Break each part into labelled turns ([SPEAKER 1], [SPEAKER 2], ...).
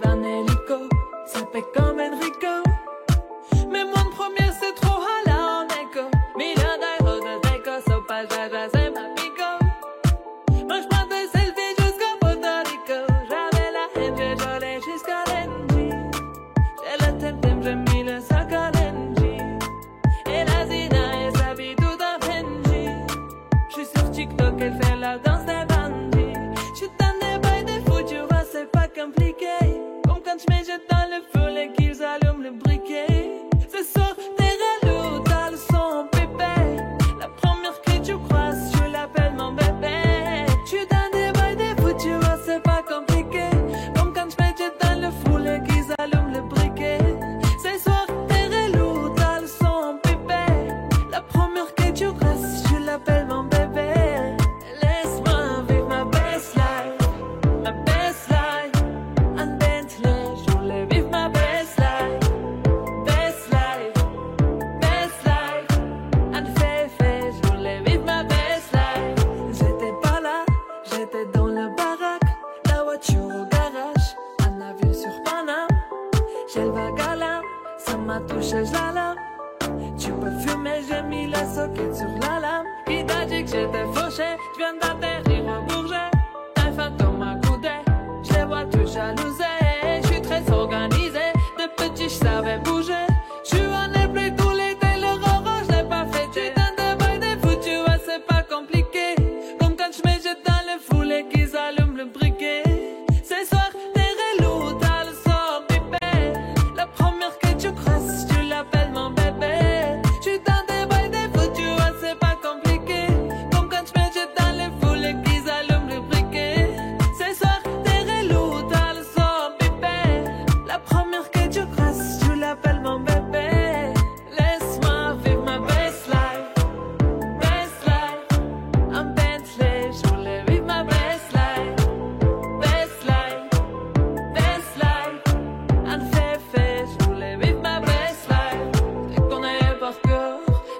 [SPEAKER 1] d'un hélico, ça fait comme Enrico. Mais moi le premier c'est trop hala en écho. Million d'euros de déco, so pas jaja c'est ma pico. Moi j'prends des selfies jusqu'à Puerto Rico. J'avais la haine, j'ai volé jusqu'à l'Engie. J'ai le thème, j'ai mis le sac à l'Engie. Et la Zina, elle s'habille tout en Benji. J'suis sur TikTok, elle fait la danse des bandits. J'suis dans des bails des fous, tu vois, c'est pas compliqué. Comme quand j'mets jette dans le feu et qu'ils allument le briquet. Ce soir, t'es relou, t'as le son pépé. La première que tu croises, je l'appelle mon bébé. J'suis dans des bails des fous, tu vois, c'est pas compliqué. Comme quand j'mets jette dans le fou et qu'ils allument le briquet. Ce soir, t'es relou, t'as le son pépé. La première que tu croises, je l'appelle mon bébé. Laisse-moi vivre ma best life, ma best life. En Bentley, je voulais vivre ma best life, best life, best life. En Féfé, je voulais vivre ma best life. J'étais pas là, j'étais dans le baraque, la voiture au garage, un avion sur Paname. J'ai le vague à l'âme, ça m'a touché, je la lame. Tu peux fumer, j'ai mis la socket sur la lame. Qui t'a dit que j'étais fauché? J'viens d'atterrir au Bourget. Un fantôme m'a coudé, j'les vois tout jalousés. J'suis très organisé, de petit j'savais bouger. J'suis en airplay tous les l'été, le roro j'l'ai pas fait. J'suis dans des bails des fous, tu vois c'est pas compliqué. Comme quand j'me jette dans le foule et qu'ils allument le briquet. Ce soir t'es relou, t'as le sort pipé. La première que tu crosses, tu l'appelles mon bébé. J'suis dans des bails des fous, tu vois c'est pas compliqué. Comme quand j'me jette dans le foule et qu'ils allument le briquet. Ce soir t'es relou, t'as le sort pipé. La première que tu crosses, tu l'appelles mon bébé. Laisse-moi vivre ma best life, best life. En Bentley, je voulais vivre ma best life, best life, best life. En Féfé, je voulais vivre ma best life. Je connais par cœur,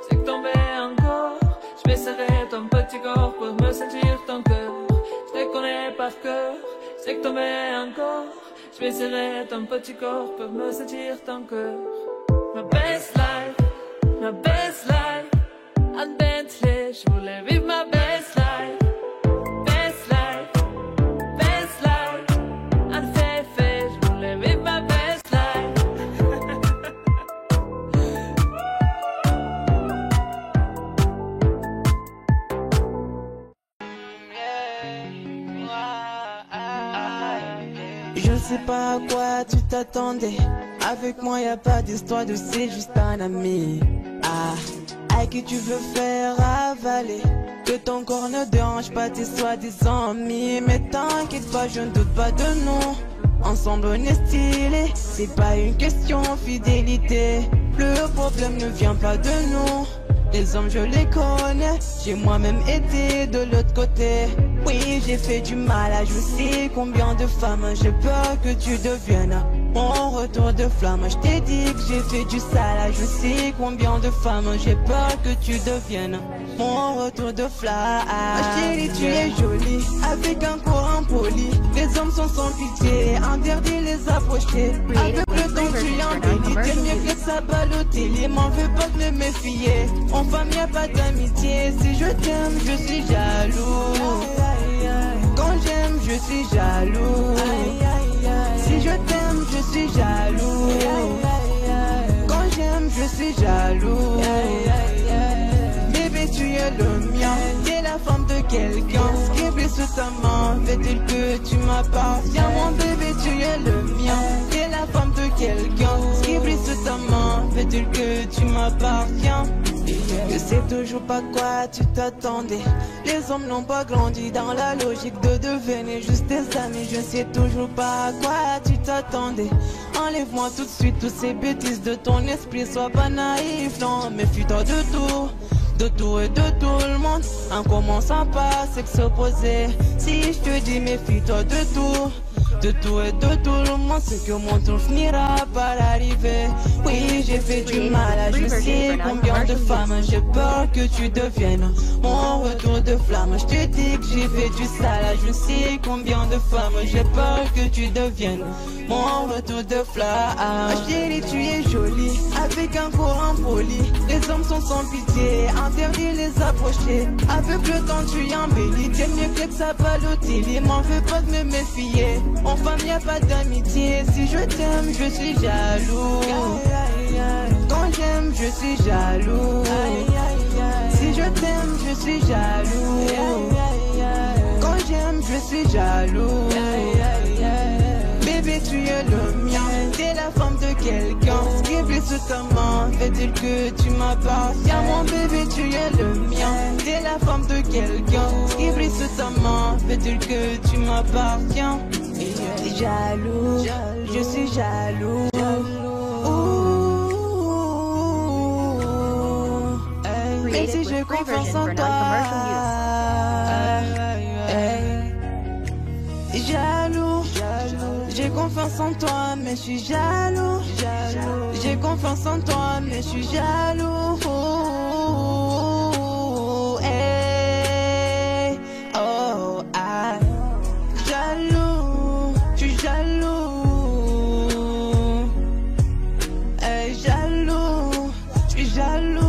[SPEAKER 1] c'est que tombé encore. Je vais serrer ton petit corps pour me sentir ton cœur. Je te connais par cœur, c'est que tombé encore. Je vais serrer ton petit corps pour me sentir ton cœur. Ma best life, ma best life. En Bentley, je voulais vivre ma best life, best life, best life. En Féfé, je voulais vivre ma best life.
[SPEAKER 2] Je sais pas à quoi tu t'attendais. Avec moi y a pas d'histoire de c'est juste un ami. À qui tu veux faire avaler. Que ton corps ne dérange pas tes soi-disant amis. Mais t'inquiète pas, je ne doute pas de nous. Ensemble on est stylé. C'est pas une question fidélité. Le problème ne vient pas de nous. Les hommes je les connais. J'ai moi-même été de l'autre côté. Oui j'ai fait du mal à je sais combien de femmes. J'ai peur que tu deviennes mon retour de flamme. Je t'ai dit que j'ai fait du sale à je sais combien de femmes. J'ai peur que tu deviennes mon retour de flamme. Ma chérie tu es jolie avec un corps impoli. Les hommes sont sans pitié, interdit les approcher. Avec le temps tu embellis. T'aimes mieux que ça Balotelli. M'en veux pas de me méfier. En femme y'a pas d'amitié. Si je t'aime je suis jaloux. Quand j'aime je suis jaloux. Si je t'aime je suis jaloux. Quand j'aime je suis jaloux. Bébé tu es le mien. T'es la femme de quelqu'un. Scribble sous ta main. Fait-il que tu m'appartiens. Mon bébé tu es le mien. T'es la femme de quelqu'un. Scribble sous ta main. Fait-il que tu m'appartiens. Je sais toujours pas quoi tu t'attendais. Les hommes n'ont pas grandi dans la logique de devenir juste des amis. Je sais toujours pas à quoi tu t'attendais. Enlève-moi tout de suite toutes ces bêtises de ton esprit. Sois pas naïf, non, méfie-toi de tout. De tout et de tout le monde. En commençant par s'opposer. Si je te dis méfie-toi de tout. De tout et de tout le monde, c'est que mon tour finira par arriver. Oui Oui, j'ai fait du mal à je sais combien de femmes. J'ai peur que tu deviennes mon retour de flamme. Je te dis que j'ai fait du sale à je sais combien de femmes. J'ai peur que tu deviennes mon retour de flamme. Ma chérie, tu es jolie, avec un courant poli. Les hommes sont sans pitié, interdit les approcher. Avec le temps tu embellis, t'es mieux que ça Balotelli. M'en veux pas de me méfier, en femme y a pas d'amitié. Si je t'aime, je suis jaloux. Quand j'aime, je suis jaloux. Si je t'aime, je suis jaloux. Quand j'aime, je suis jaloux. Bébé, tu es le mien, t'es la femme de quelqu'un. Scribble sous ta main, fais-il que tu m'appartiens. Mon bébé, tu es le mien, t'es la femme de quelqu'un. Scribble sous ta main, fais-il que tu m'appartiens. Jaloux, je suis jaloux. Même si j'ai confiance en toi. Jaloux, j'ai confiance en toi, mais je suis jaloux. J'ai confiance en toi, mais je suis jaloux. Hey, oh, ah, jaloux, je suis jaloux. Hey, jaloux, je suis jaloux.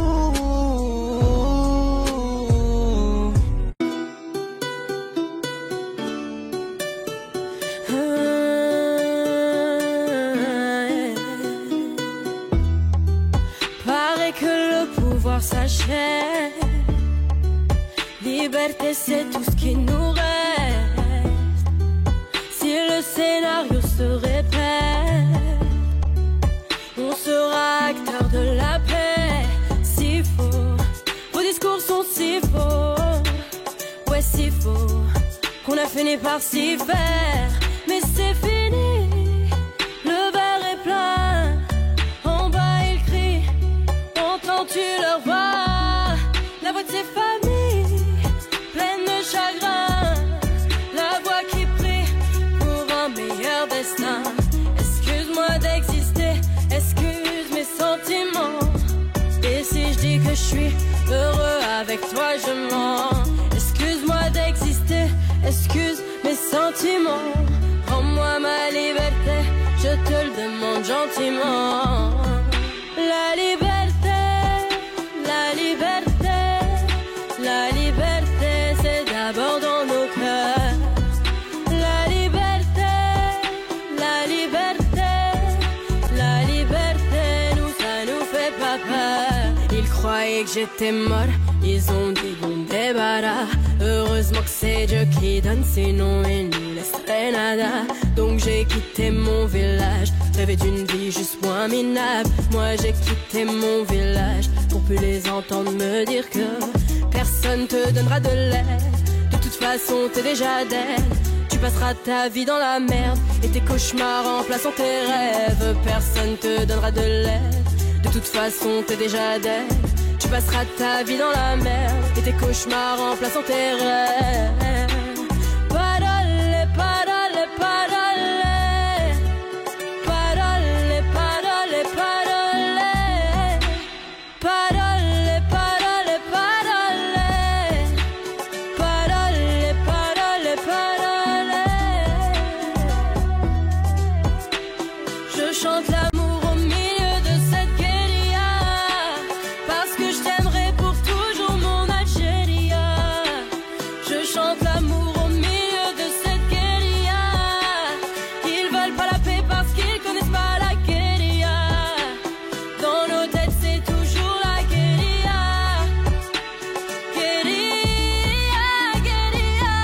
[SPEAKER 1] S'achève. Liberté, c'est tout ce qui nous reste. Si le scénario se répète, on sera acteur de la paix. Si faux, vos discours sont si faux. Ouais, si faux, qu'on a fini par s'y faire. Mais c'est fini, le verre est plein. En bas ils crient, entends-tu leur voix? La voix de ses familles, pleine de chagrin. La voix qui prie pour un meilleur destin. Excuse-moi d'exister, excuse mes sentiments. Et si je dis que je suis heureux avec toi, je mens. Excuse-moi d'exister, excuse mes sentiments. Rends-moi ma liberté, je te le demande gentiment. La liberté, la liberté, la liberté, c'est d'abord dans nos cœurs. La liberté, la liberté, la liberté, nous ça nous fait pas peur. Ils croyaient que j'étais mort, ils ont dit bon débarras. Heureusement que c'est Dieu qui donne, sinon il nous laisserait nada. Donc j'ai quitté mon village, rêvé d'une vie juste moins minable. Moi j'ai quitté mon village pour plus les entendre me dire que personne te donnera de l'aide. De toute façon t'es déjà dead. Tu passeras ta vie dans la merde et tes cauchemars remplaçant tes rêves. Personne te donnera de l'aide. De toute façon t'es déjà dead. Tu passeras ta vie dans la merde et tes cauchemars remplaçant tes rêves. Parole, parole, parole. Parole, parole, parole. Parole, parole, parole. Parole, parole, parole. Je chante l'amour au milieu de cette guérilla. Parce que je t'aimerai pour toujours mon Algéria. Je chante l'amour au milieu de cette guérilla. Ils veulent pas la paix parce qu'ils connaissent pas la guérilla. Dans nos têtes c'est toujours la guérilla. Guérilla, guérilla.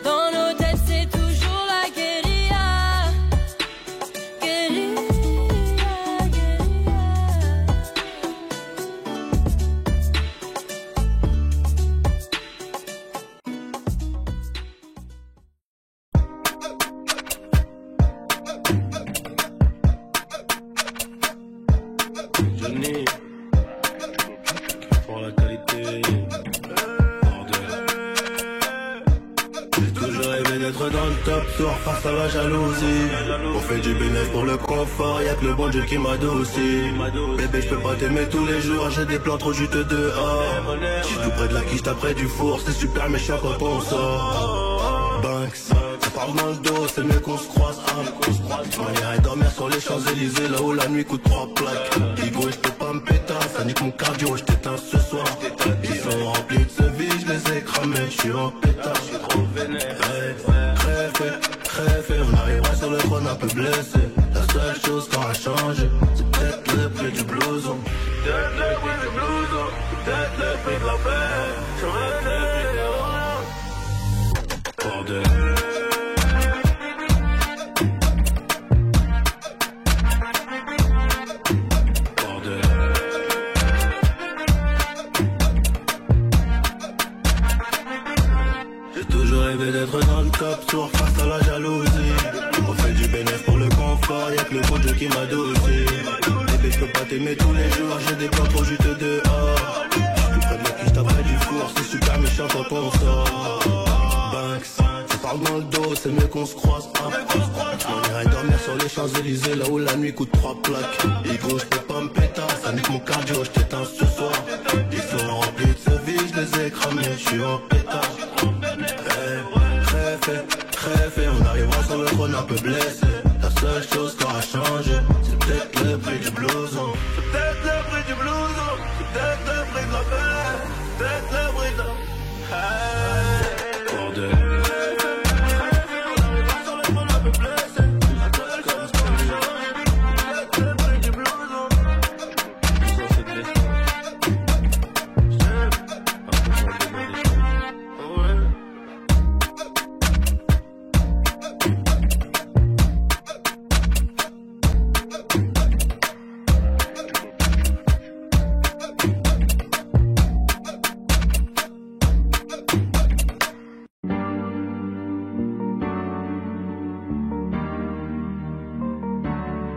[SPEAKER 1] Dans nos têtes c'est toujours la guérilla. Guérilla,
[SPEAKER 3] soir face à la jalousie. On fait du bénéfice pour le confort, y'a que le bon Dieu qui m'adoucit. Bébé je peux pas t'aimer tous les jours, j'ai des plans trop juteux dehors. J'suis tout près de la quiche, t'as près du four, c'est super méchant quand on sort. Banks, ça parle dans le dos, c'est mieux qu'on se croise. Je m'en irai dormir sur les Champs-Élysées, là où la nuit coûte 3 plaques. Digo, j'peux pas me péter, ça nique mon cardio, j't'éteins ce soir. Ils sont remplis de ce vie, j'les ai cramés, j'suis en pétard. Crève, on arrivera sur le trône un peu blessé. La seule chose qui aura changé, c'est peut-être le prix du blouson. Peut-être le prix du blouson, peut-être le prix de la paix. Bordel. D'être dans le top tour face à la jalousie. On fait du bénéfice pour le confort, y'a que le bon Dieu qui m'adoucit. Bébé je peux pas t'aimer tous les jours, j'ai des plans trop juteux dehors. J'suis tout près de la quiche, t'as près du four, c'est super méchant quand on sort. Banks, ça parle dans le dos, c'est mieux qu'on se croise. On irait dormir sur les Champs-Élysées, là où la nuit coûte 3 plaques. Higo, j'peux pas me péter, ça nique mon cardio, j't'éteins ce soir. Ils sont remplis de ce vie, j'les ai cramés, j'suis en pétard. Crève, on arrivera sur le trône un peu blessé. La seule chose qui aura changé, c'est peut-être le prix du blouson. C'est peut-être le prix du blouson, c'est peut-être le prix de la paix, peut-être le prix de la... Bordel.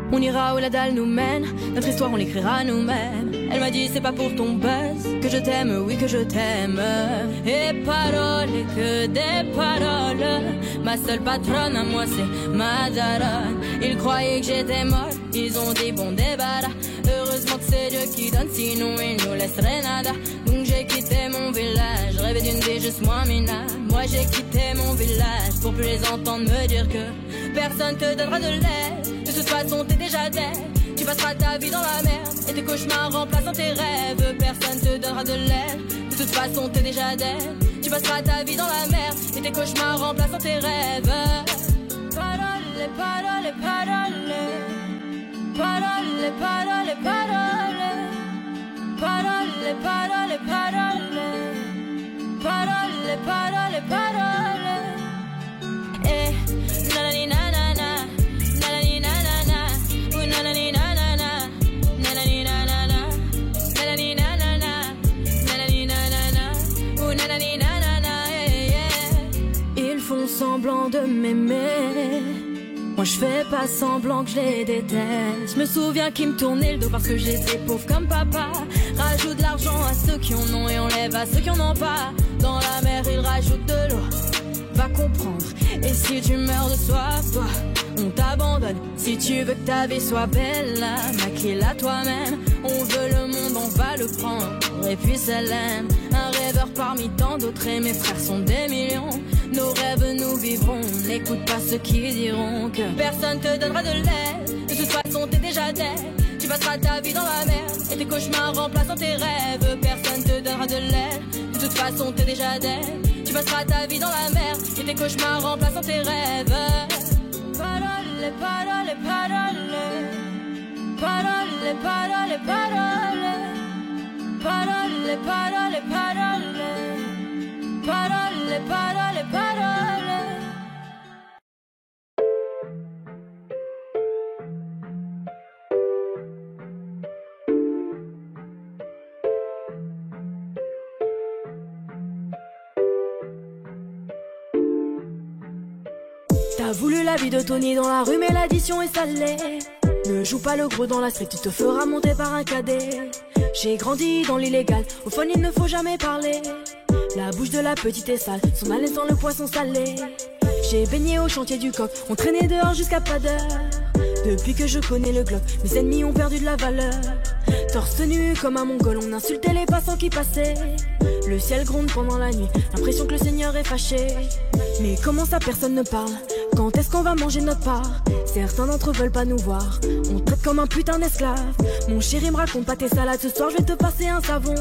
[SPEAKER 1] On ira où la dalle nous mène, notre histoire on l'écrira nous-mêmes. Elle m'a dit c'est pas pour ton buzz que je t'aime, oui que je t'aime. Et paroles, et que des paroles. Ma seule patronne à moi c'est ma daronne. Ils croyaient que j'étais molle, ils ont dit bon débarras. Heureusement que c'est Dieu qui donne, sinon il nous laisserait nada. Donc j'ai quitté mon village, rêvé d'une vie juste moins minable. Moi j'ai quitté mon village pour plus les entendre me dire que personne te donnera de l'aide. De toute façon t'es déjà dead. Tu passeras ta vie dans la merde et tes cauchemars remplaçant tes rêves. Personne te donnera de l'aide. De toute façon t'es déjà dead. Tu passeras ta vie dans la merde et tes cauchemars remplaçant tes rêves. Parole, parole, parole. Parole, parole, parole. Parole, parole, parole. Parole, parole, parole. Eh, nanani nanana. Nanani nanana. Ooh, nanani nanana. Nanani nanana. Nanani nanana. Nanani nanana. Ooh, nanani nanana. Yeah, yeah. Ils font semblant de m'aimer. Moi je fais pas semblant que je les déteste. Je me souviens qu'ils me tournaient le dos parce que j'étais pauvre comme papa. Rajoute de l'argent à ceux qui en ont et enlève à ceux qui en ont pas. Dans la mer ils rajoutent de l'eau. Va comprendre. Et si tu meurs de soif, toi, on t'abandonne. Si tu veux que ta vie soit belle, maquille-la toi-même. On veut le monde, on va le prendre. Et puis ça l'aime. Un rêveur parmi tant d'autres et mes frères sont des millions. Nos rêves nous vivrons. N'écoute pas ceux qui diront que personne te donnera de l'aide. De toute façon t'es déjà dead. Tu passeras ta vie dans la merde et tes cauchemars remplaçant tes rêves. Personne te donnera de l'aide. De toute façon t'es déjà dead. Tu passeras ta vie dans la merde et tes cauchemars remplaçant tes rêves. Parole, parole, parole. Parole, parole, parole. Parole, parole, parole. Parole, parole, parole. T'as voulu la vie de Tony dans la rue mais l'addition est salée. Ne joue pas le gros dans la street, tu te feras monter par un cadet. J'ai grandi dans l'illégal, au fun il ne faut jamais parler. La bouche de la petite est sale, son malaise dans le poisson salé.
[SPEAKER 4] J'ai baigné au chantier du coq, on traînait dehors jusqu'à pas d'heure. Depuis que je connais le Glock, mes ennemis ont perdu de la valeur. Torse nu comme un mongol, on insultait les passants qui passaient. Le ciel gronde pendant la nuit, l'impression que le Seigneur est fâché. Mais comment ça personne ne parle? Quand est-ce qu'on va manger notre part? Certains d'entre eux veulent pas nous voir, on traite comme un putain d'esclave. Mon chéri me raconte pas tes salades, ce soir je vais te passer un savon.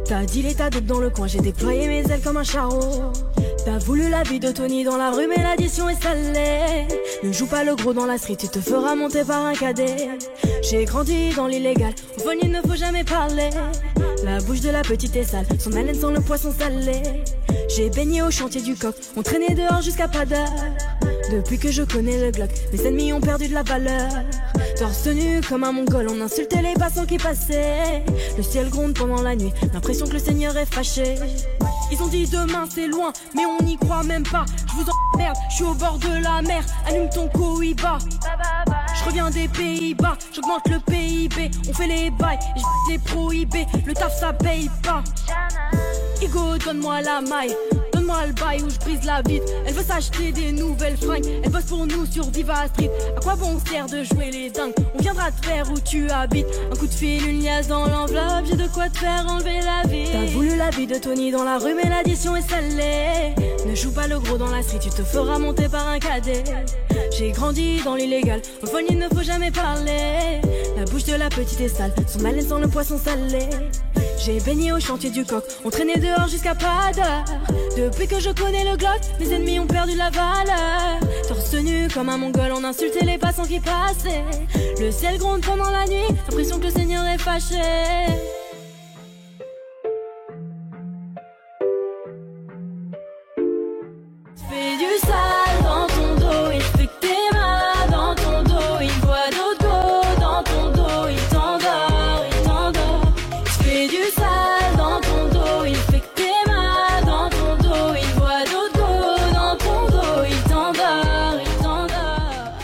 [SPEAKER 4] T'as dit l'état d'autres dans le coin, j'ai déployé mes ailes comme un charreau. T'as voulu la vie de Tony dans la rue mais l'addition est salée. Ne joue pas le gros dans la street, tu te feras monter par un cadet. J'ai grandi dans l'illégal, au vol il ne faut jamais parler. La bouche de la petite est sale, son haleine sent le poisson salé. J'ai baigné au chantier du coq, on traînait dehors jusqu'à pas d'heure. Depuis que je connais le Glock, mes ennemis ont perdu de la valeur. Torse nu comme un mongol, on insultait les passants qui passaient. Le ciel gronde pendant la nuit, l'impression que le Seigneur est fâché. Ils ont dit demain c'est loin, mais on n'y croit même pas. Je vous emmerde, je suis au bord de la mer. Allume ton Cohiba. Je reviens des Pays-Bas, j'augmente le PIB. On fait les bails, et je les prohibés. Le taf ça paye pas. Igo, donne-moi la maille, donne-moi le bail où je brise la vitre. Elle veut s'acheter des nouvelles fringues, elle bosse pour nous sur Viva Street. À quoi bon sert de jouer les dingues? On viendra te faire où tu habites. Un coup de fil, une liasse dans l'enveloppe, j'ai de quoi te faire enlever la vie. T'as voulu la vie de Tony dans la rue mais l'addition est salée. Ne joue pas le gros dans la street, tu te feras monter par un cadet. J'ai grandi dans l'illégal, au fond il ne faut jamais parler. La bouche de la petite est sale, son haleine sent le poisson salé. J'ai baigné au chantier du coq, on traînait dehors jusqu'à pas d'heure. Depuis que je connais le Glock, mes ennemis ont perdu la valeur. Torse nu comme un mongol, on insultait les passants qui passaient. Le ciel gronde pendant la nuit, l'impression que le Seigneur est fâché. Fais du sale dans ton dos, il fait que t'es mal dans ton dos. Il voit d'autres go dans ton dos, il t'endort, il t'endort. Fais du sale dans ton dos, il fait que t'es mal dans ton dos. Il voit d'autres go dans ton dos, il t'endort, il t'endort.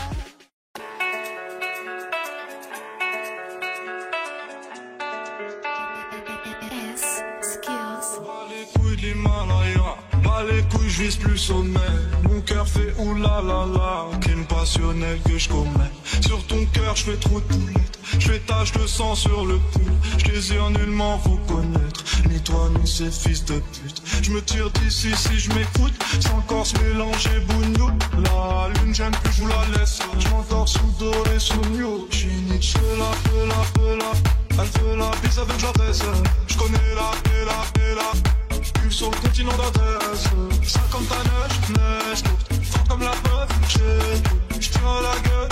[SPEAKER 3] Bas les couilles de l'Himalaya, bas les couilles, je vise plus sommet. Mon cœur fait oulala, crime passionnel que je commets. Sur ton cœur, je fais trop de poulettes, je fais tache de sang sur le pull. Je désire nullement vous connaître, ni toi ni ces fils de pute. Je me tire d'ici si je m'écoute, sans corps se mélanger bougnou. La lune j'aime plus, je vous la laisse. Je m'endors sous doré, sous new. J'suis Nietzsche, feu elle veut la bise avec la baisse. Je connais la J'pue sur le continent d'Adès. Ça comme ta neige courte, fort comme la preuve. J'tire la gueule,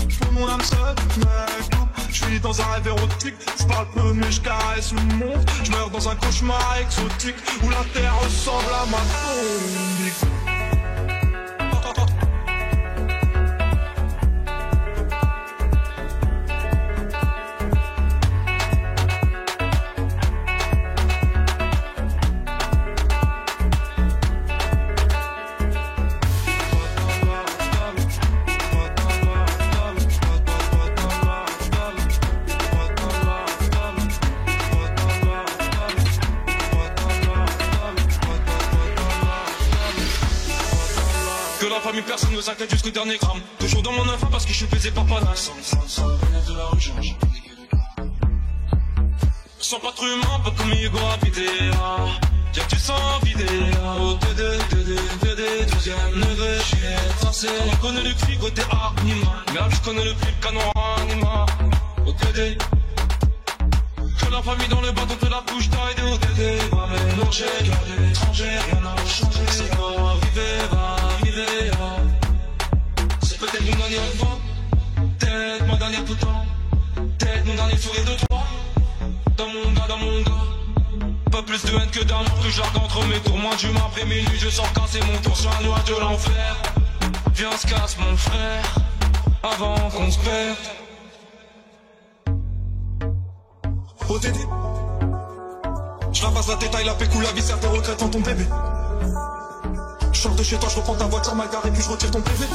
[SPEAKER 3] j'fous mon âme seule, mec. J'suis dans un rêve érotique, j'parle peu mais j'caresse le monde. J'meurs dans un cauchemar exotique où la terre ressemble à ma tombe.
[SPEAKER 5] Personne ne s'inquiète jusqu'au dernier gramme. Toujours dans mon enfant parce que je suis pesé par panache. Sans de la rue, sans pas trop humain, pas comme Hugo habité. Y'a que tu sens vidé. Au 12e neveu, je suis français. On connaît le cri côté anima. Merde, je connais le prix, le canon anima. Au TD. Que la famille dans le bâton, que la couche taille de ODD. Va mélanger, garder étranger, rien n'a changé. C'est va arriver, va arriver. C'est peut-être mon dernier enfant, peut-être ma dernière tout le temps, peut-être mon dernier sourire de toi. Dans mon dos, pas plus de haine que d'amour, que j'argue entre mes tours. Moins d'humain après minuit, je sens casser mon tour sur un nuage de l'enfer. Viens, on se casse mon frère, avant qu'on se perde.
[SPEAKER 3] ODD, je ramasse la détail, la pécou, la viscère, tes regrets dans ton bébé. Je sors de chez toi, je reprends ta voiture mal garée, puis je retire ton PV.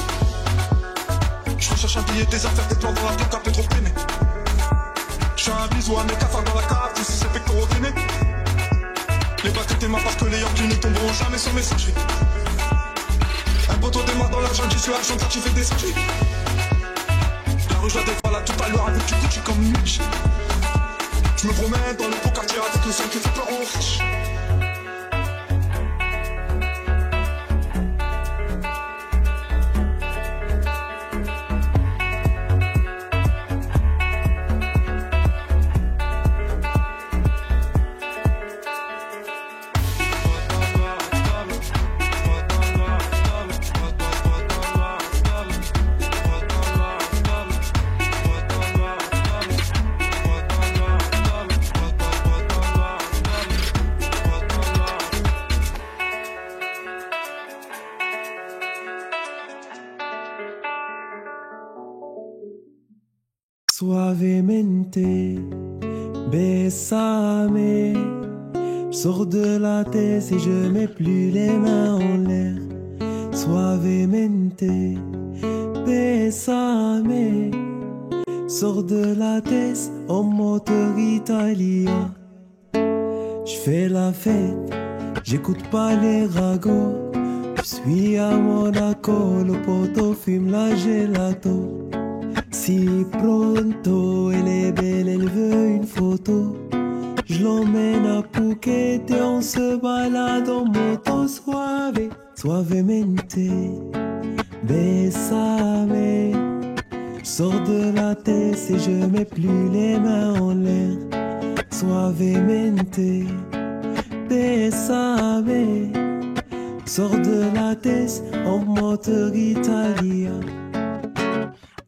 [SPEAKER 3] Je recherche un billet, des affaires, des plans dans la plaque, un peu trop peiné. Je fais un bisou à mes cafards dans la cave, tous ces pectoraux gainés. Les batteries t'es mains parce que les Yankees ne tomberont jamais sur mes messageries.
[SPEAKER 6] Poto démarre dans la jungle, je suis à Chantal, tu fais des skis. La rue, je la défends là tout à l'heure avec du Gucci comme Mitch. Je me promène dans le beau quartier avec le son qui fait peur aux riches.
[SPEAKER 7] Suavemente, bésame. J'sors de la tête et je mets plus les mains en l'air. Suavemente, bésame. Sors de la tête en moteur italien. J'fais la fête, j'écoute pas les ragots. J'suis à Monaco, le poteau fume la gelato. Si pronto, elle est belle, elle veut une photo. Je l'emmène à Phuket et on se balade en moto. Suave, suavemente, bésame. Sors de la tête et je mets plus les mains en l'air. Suavemente, bésame. Sors de la tête en moteur italien.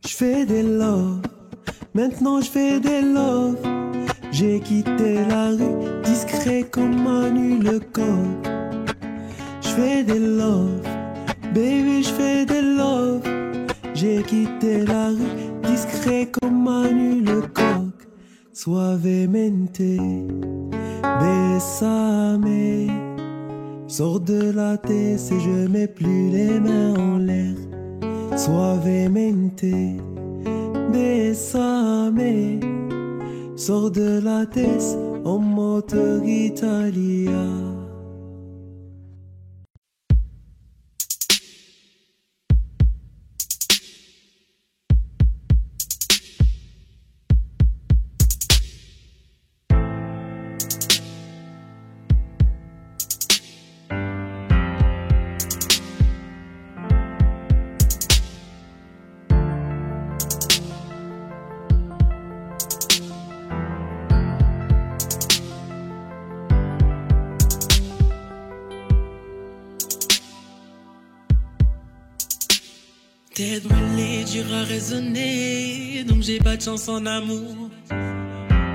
[SPEAKER 7] J'fais des love, maintenant j'fais des love. J'ai quitté la rue, discret comme Manu le coq. J'fais des love, baby j'fais des love. J'ai quitté la rue, discret comme Manu le coq. Suavemente, bésame. Sors de la tête et je mets plus les mains en l'air. Suavemente, bésame. Sors de la tête en moteur italien.
[SPEAKER 8] Tête brûlée, dur à raisonner, donc j'ai pas de chance en amour.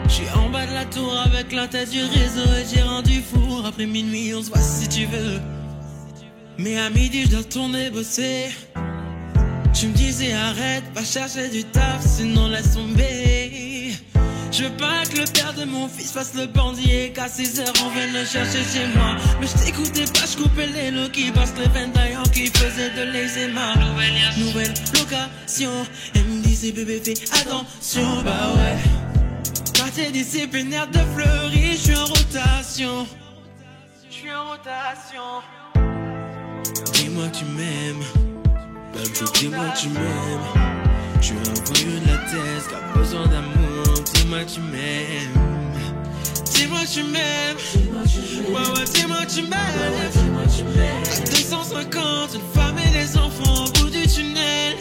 [SPEAKER 8] J'suis en bas de la tour avec la tête du réseau et j'ai rendu fou. Après minuit, on se voit si tu veux. Mais à midi, je dois retourner bosser. Tu me disais arrête, va chercher du taf, sinon laisse tomber. Je veux pas que le père de mon fils fasse le bandit et qu'à 6 heures on vienne le chercher chez moi. Mais je t'écoutais pas, je coupais les lots qui passent les veines d'ailleurs qui faisaient de l'eczéma. Nouvelle location, elle me disait bébé fais attention, bah ouais. Quartier disciplinaire de Fleury, je suis en rotation. Dis-moi que tu m'aimes, baby, dis-moi que tu m'aimes. Je suis un voyou de la tête qui a besoin d'amour. Dis-moi que tu m'aimes. Dis-moi que tu m'aimes. Ouais, dis-moi que tu m'aimes. À 250, une femme et des enfants au bout du tunnel.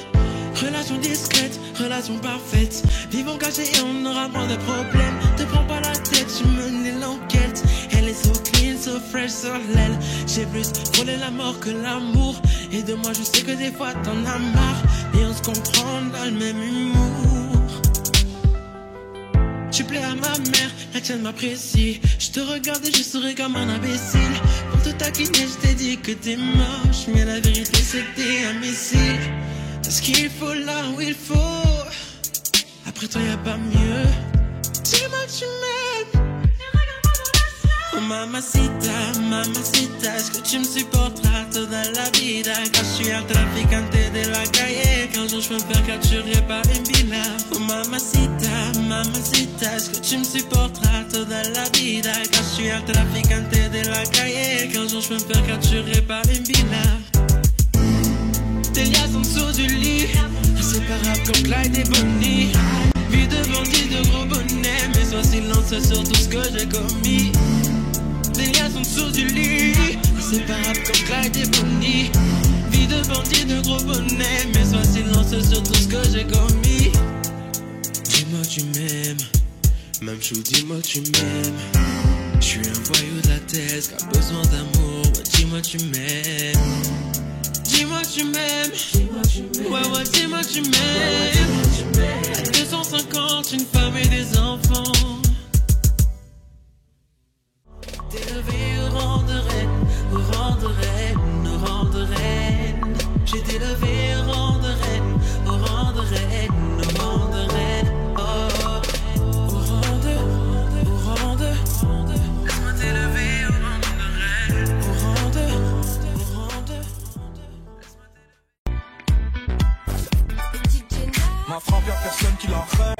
[SPEAKER 8] Relation discrète, relation parfaite. Vivons cachés et on aura moins de problèmes. Te prends pas la tête, je menais l'enquête. Elle est so clean, so fresh sur l'aile. J'ai plus frôlé la mort que l'amour. Et de moi je sais que des fois t'en as marre. Et on se comprend dans le même humour. Tu plais à ma mère, la tienne m'apprécie. Je te regarde et je souris comme un imbécile. Pour te taquiner je t'ai dit que t'es moche. Mais la vérité c'est que t'es imbécile. T'as ce qu'il faut là où il faut. Après toi y'a pas mieux. Dis-moi que tu m'aimes. Oh mamacita, mamacita, est-ce que tu me supporteras toda la vida? Quand je suis un traficante de la calle, qu'un jour je peux me faire capturer par une villa. Oh mamacita, mamacita, est-ce que tu me supporteras toda la vida? Quand je suis un traficante de la calle, qu'un jour je peux me faire capturer par une villa. Des liasses en dessous du lit, inséparables comme Clyde et Bonnie. Vie de bandit, de gros bonnet, mais sois silencieux sur tout ce que j'ai commis. Des liasses en dessous du lit, inséparables comme Clyde et Bonnie. Vie de bandit, de gros bonnet, mais sois silencieux sur tout ce que j'ai commis. Dis-moi tu m'aimes, même chou, dis-moi tu m'aimes. J'suis un voyou de la thèse qui a besoin d'amour, ouais, dis-moi tu m'aimes. Dis-moi tu m'aimes, ouais ouais dis-moi tu m'aimes. À 250, une femme et des enfants. T'élevé au rang de reine, au rang de reine, au rang de reine. J'ai été élevé au rang de reine, au rang de reine, au rang de reine. Oh, au rang de, laisse-moi t'élever au rang de reine, au rang de,
[SPEAKER 6] Ma frappe y'a personne qui l'arrête.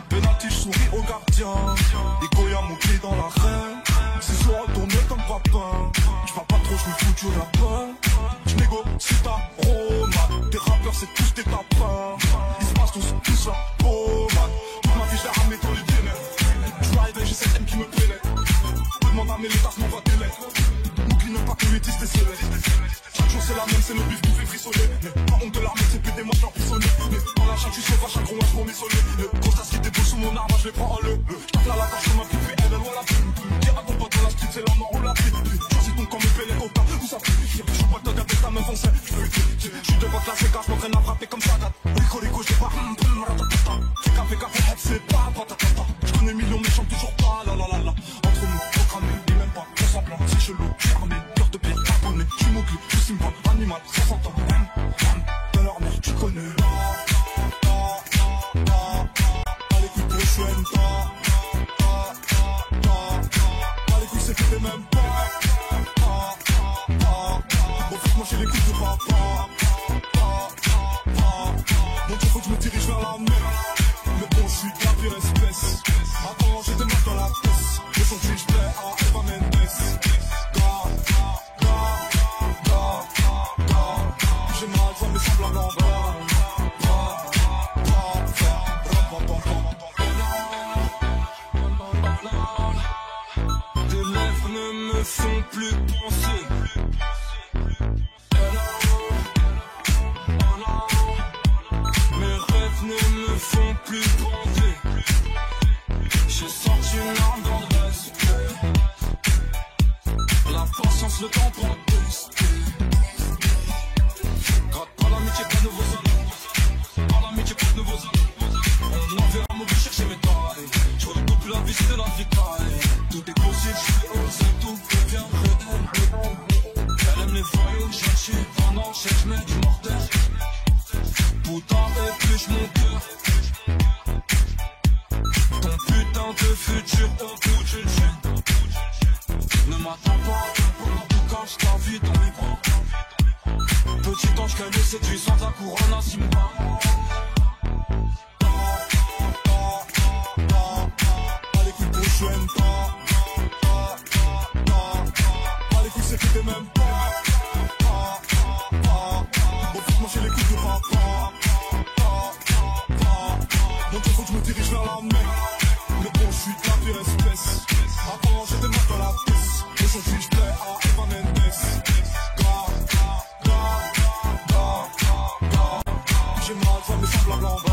[SPEAKER 6] Penalty, j'souris au gardien. Ego y'a mon pied dans l'arène. C'est soit retourné comme papin. J'parle pas trop, j'me fous du rappeur. J'négocie ta romade. Des rappeurs c'est tous des tapins. Ils se passent tous la pommade. Toute ma vie j'l'ai ramené dans les ténèbres. J'ride et j'ai cette haine qui me pénètre. Demande à mes létas, m'envoie des lettres. N'oublie même pas que 8 c'est céleste. Chaque jour c'est la même, c'est le bif qui fait frissonner. Mais pas honte de l'armée, c'est plus des moches emprisonnés. Mais dans la chatte, tu sauvage, un gros match pour m'isoler. Le gros as qui déboule sous mon arme, je les prends en le. J'tape là la gorge comme un pipi, elle loin la plume. Dire à ton pote dans la street, c'est la mort ou la vie. Choisis ton camp, me paie les quotas, où ça pue. J'suis pas de avec ta main foncée. J'suis devant la Vegas, m'entraîne à frapper comme ça date. Rico, j'l'ai pas, fais café, c'est pas patatata. J'connais millions, mais chante toujours pas, la la la la. Entre nous, programmé, et même pas, on s'en plaint, c'est chelou, j'suis armé, cœur de pierre, abonné, j'suis Mowgli, j'suis Simba, animal, 60 ans, de leur mère, tu connais. Allez, écoute, je suis un pas. Allez, écoute, c'est que t'es même pas. Au fait, moi j'ai les coups de papa. Mon Dieu, faut que je me dirige vers la mer. Mais bon, je suis de la pire espèce. Attends, j'ai des mecs dans la tête. Aujourd'hui, je plais à Eva Mendes. J'ai mal, je vois mes semblables en bas. Tes lèvres ne me font plus penser. Mes rêves ne me font plus bander. J'ai sorti une arme dans le respect. La patience, le temps pour tester. Gratte pas l'amitié, pas de nouveaux amis. Pas l'amitié, pas de nouveaux amis. On enverra mon but chercher mes tailles. Je redouble plus la vie, c'est de la vie caille. Tout est possible, je suis osé, tout devient réel. Elle aime les voyous, chercher pendant chaque mec du mortel. Putain, épluche mon cœur. Ton putain de futur au bout d'une chaîne. Ne m'attends pas, en tout cas, je t'invite dans mes bras. Petit ange qu'elle me séduit sans ta couronne à Simba. Allez, écoute, je suis un pas. Allez, écoute, c'est que t'es même pas. Bon, faut que moi j'ai les coups de papa. Donc il faut que je me dirige vers la mer. Mais bon, je suis de la pire espèce. Avant, j'ai des mecs dans la piste. Aujourd'hui, je plais à Eva Mendes. J'ai mal, je vois mes semblables en bas.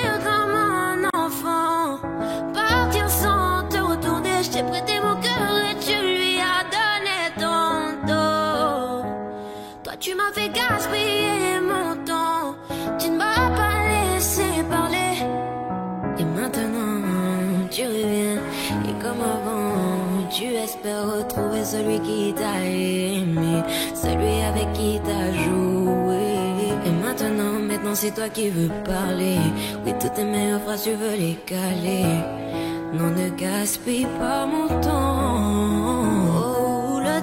[SPEAKER 9] devenir comme un enfant. Partir sans te retourner, je t'ai prêté mon cœur et tu lui as donné ton dos. Toi tu m'as fait gaspiller mon temps, tu ne m'as pas laissé parler. Et maintenant tu reviens et comme avant tu espères retrouver celui qui t'a aimé, celui avec qui t'as joué. Et maintenant c'est toi qui veux parler. Oui, toutes tes meilleures phrases tu veux les caler. Non, ne gaspille pas mon temps. Oh, le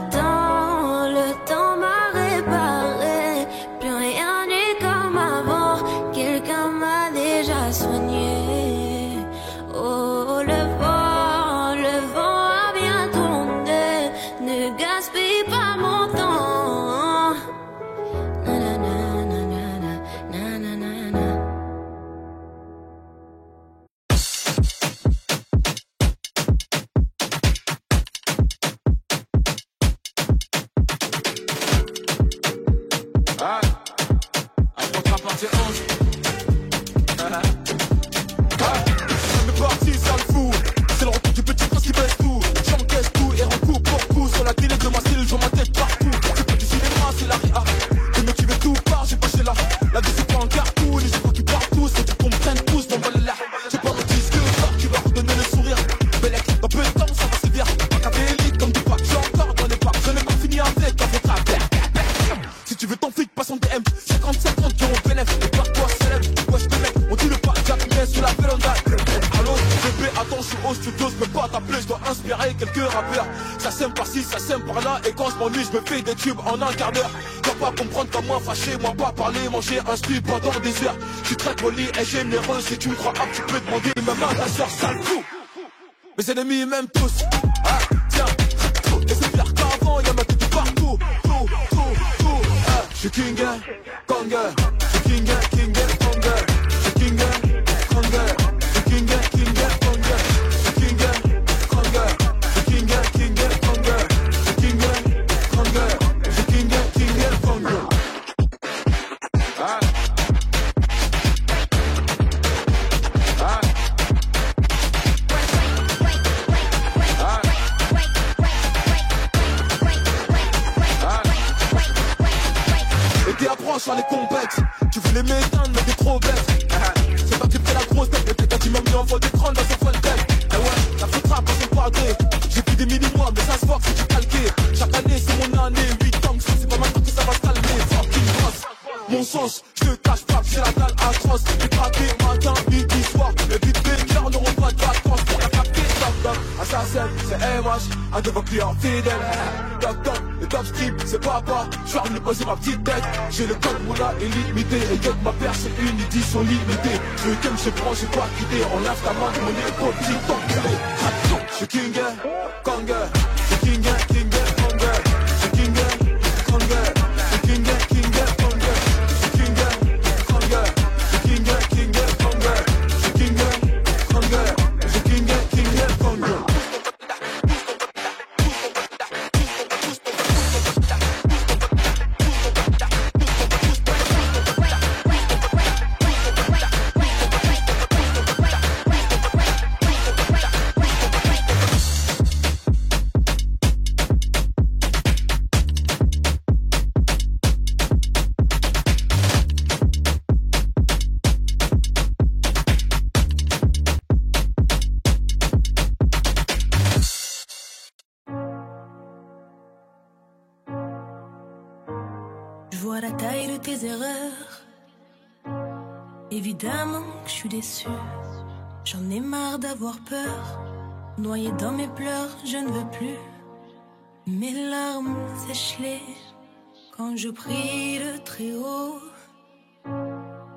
[SPEAKER 9] temps m'a réparé. Plus rien n'est comme avant, quelqu'un m'a déjà soigné. Oh, le vent a bien tourné. Ne gaspille pas mon temps.
[SPEAKER 6] Je me fais des tubes en un quart d'heure. Dois pas comprendre comment fâcher, moi pas parler, manger un stup pendant des heures. Je suis très poli et généreux. Si tu me crois tu peux demander même à ta soeur, sale fou. Mes ennemis m'aiment tous. Ah, tiens, et c'est pire qu'avant, y'a ma tête partout. Je suis King Kong, je suis King Kong, je suis King Kong, je suis King Kong, je suis King Kong, je suis King Kong, je suis King Kong. Et tes approches sur les complexes, tu voulais m'éteindre mais t'es trop bête. C'est pas que j'ai pris la grosse tête, mais peut-être tu m'as mis en faute d'écran dans ce fun tech. Eh ouais, la faute rap c'est pas gré. J'ai pris des mini-mois mais ça se voit que c'est du calqué. Chaque année c'est mon année, 8 ans que c'est pas maintenant que ça va se calmer. Fucking boss, mon sens, je te cache pas que j'ai la dalle atroce. J'ai braqué matin, midi, soir. Les beats bakers n'auront pas de vacances pour la capter. Top top, assassin, c'est MH, un de vos clients fidèles. Top top, le top script, c'est papa. Je suis venu poser ma petite tête. J'ai le code moula illimité. Et que ma paire c'est une édition limitée. Je veux que je prends, j'ai pas quitté. On lave ta main de mon épaule, petit enculé. Je suis King Kong, je suis King Kong, je suis King Kong, je suis King Kong, je suis King Kong, je suis King Kong, je suis King Kong, je suis King Kong.
[SPEAKER 4] Je vois la taille de tes erreurs. Évidemment que je suis déçue. J'en ai marre d'avoir peur. Noyé dans mes pleurs, je ne veux plus. Mes larmes sèchent-les quand je prie le très haut.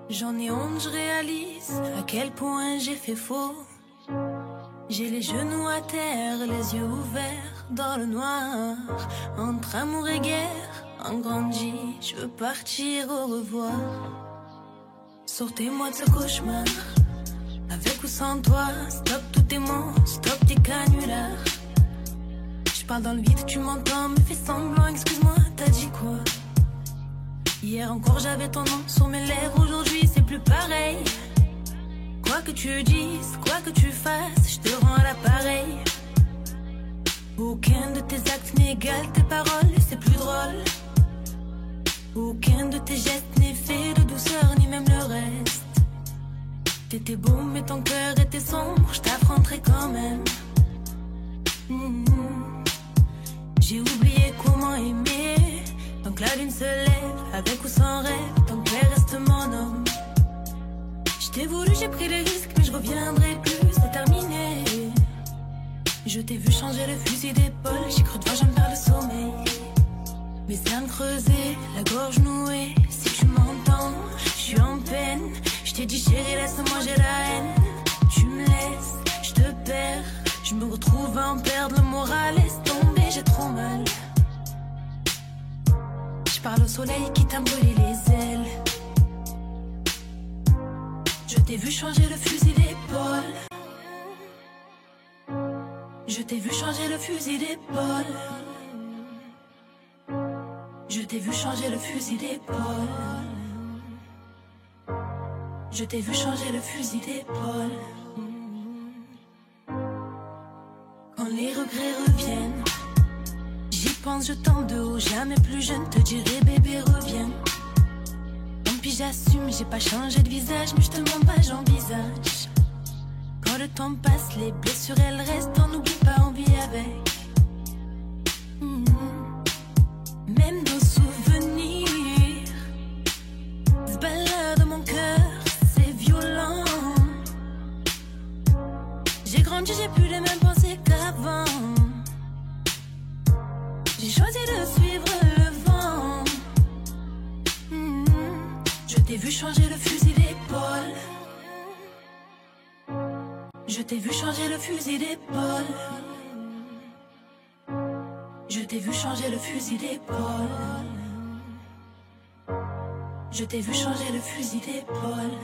[SPEAKER 4] J'en ai honte, je réalise à quel point j'ai fait faux. J'ai les genoux à terre, les yeux ouverts dans le noir. Entre amour et guerre, en grandi, je veux partir au revoir. Sortez-moi de ce cauchemar, avec ou sans toi. Stop tous tes mots, stop tes canulars. Je parle dans le vide, tu m'entends, me fais semblant, excuse-moi, t'as dit quoi? Hier encore j'avais ton nom sur mes lèvres, aujourd'hui c'est plus pareil. Quoi que tu dises, quoi que tu fasses, je te rends l'appareil. Aucun de tes actes n'égale tes paroles, c'est plus drôle. Aucun de tes gestes n'est fait de douceur, ni même le reste. T'étais beau mais ton cœur était sombre, je t'affronterai quand même. J'ai oublié comment aimer. Tant que la lune se lève, avec ou sans rêve, ton père reste mon homme. Je t'ai voulu, j'ai pris les risques, mais je reviendrai plus, c'est terminé. Je t'ai vu changer le fusil d'épaule, j'ai cru devoir jamais perdre le sommeil. Mes cernes creusées, la gorge nouée, si tu m'entends, je suis en peine. Je t'ai dit chérie, laisse-moi, j'ai la haine. Tu me laisses, je te perds. Je me retrouve à en perdre le moral, laisse tomber, j'ai trop mal. Je parle au soleil qui t'a brûlé les ailes. Je t'ai vu changer le fusil d'épaule. Je t'ai vu changer le fusil d'épaule. Je t'ai vu changer le fusil d'épaule. Je t'ai vu changer le fusil d'épaule. Quand les regrets reviennent, j'y pense, je tente de haut, jamais plus je ne te dirai bébé reviens. Tant pis j'assume, j'ai pas changé de visage, mais je te mens pas, j'envisage. Quand le temps passe, les blessures elles restent, on n'oublie pas, on vit avec. Même nos souvenirs se baladent dans mon cœur, c'est violent. J'ai grandi, j'ai plus les mêmes pensées qu'avant. J'ai choisi de suivre le vent. Je t'ai vu changer le fusil d'épaule. Je t'ai vu changer le fusil d'épaule. Je t'ai vu changer le fusil d'épaule. Je t'ai vu changer le fusil d'épaule.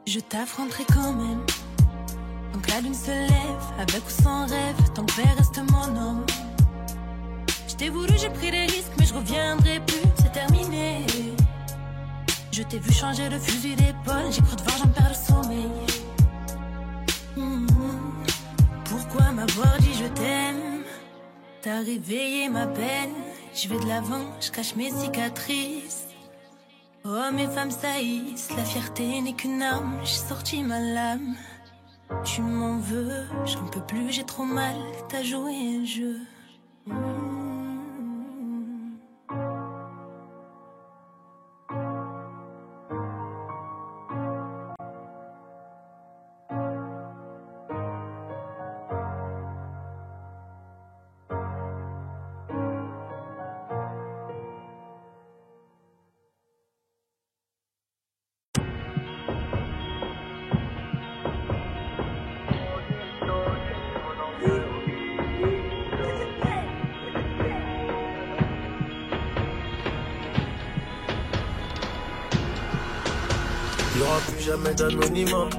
[SPEAKER 4] Je t'affronterai quand même. Tant que la lune se lève, avec ou sans rêve, ton père reste mon homme. Je t'ai voulu, j'ai pris des risques, mais je reviendrai plus, c'est terminé. Je t'ai vu changer le fusil d'épaule, j'ai cru devoir, j'en perds le sommeil. Pourquoi m'avoir dit je t'aime? T'as réveillé ma peine. Je vais de l'avant, je cache mes cicatrices. Oh mes femmes saillissent, la fierté n'est qu'une arme. J'ai sorti ma lame. Tu m'en veux, j'en peux plus, j'ai trop mal. T'as joué un jeu.
[SPEAKER 3] Il n'y aura plus jamais d'anonymat,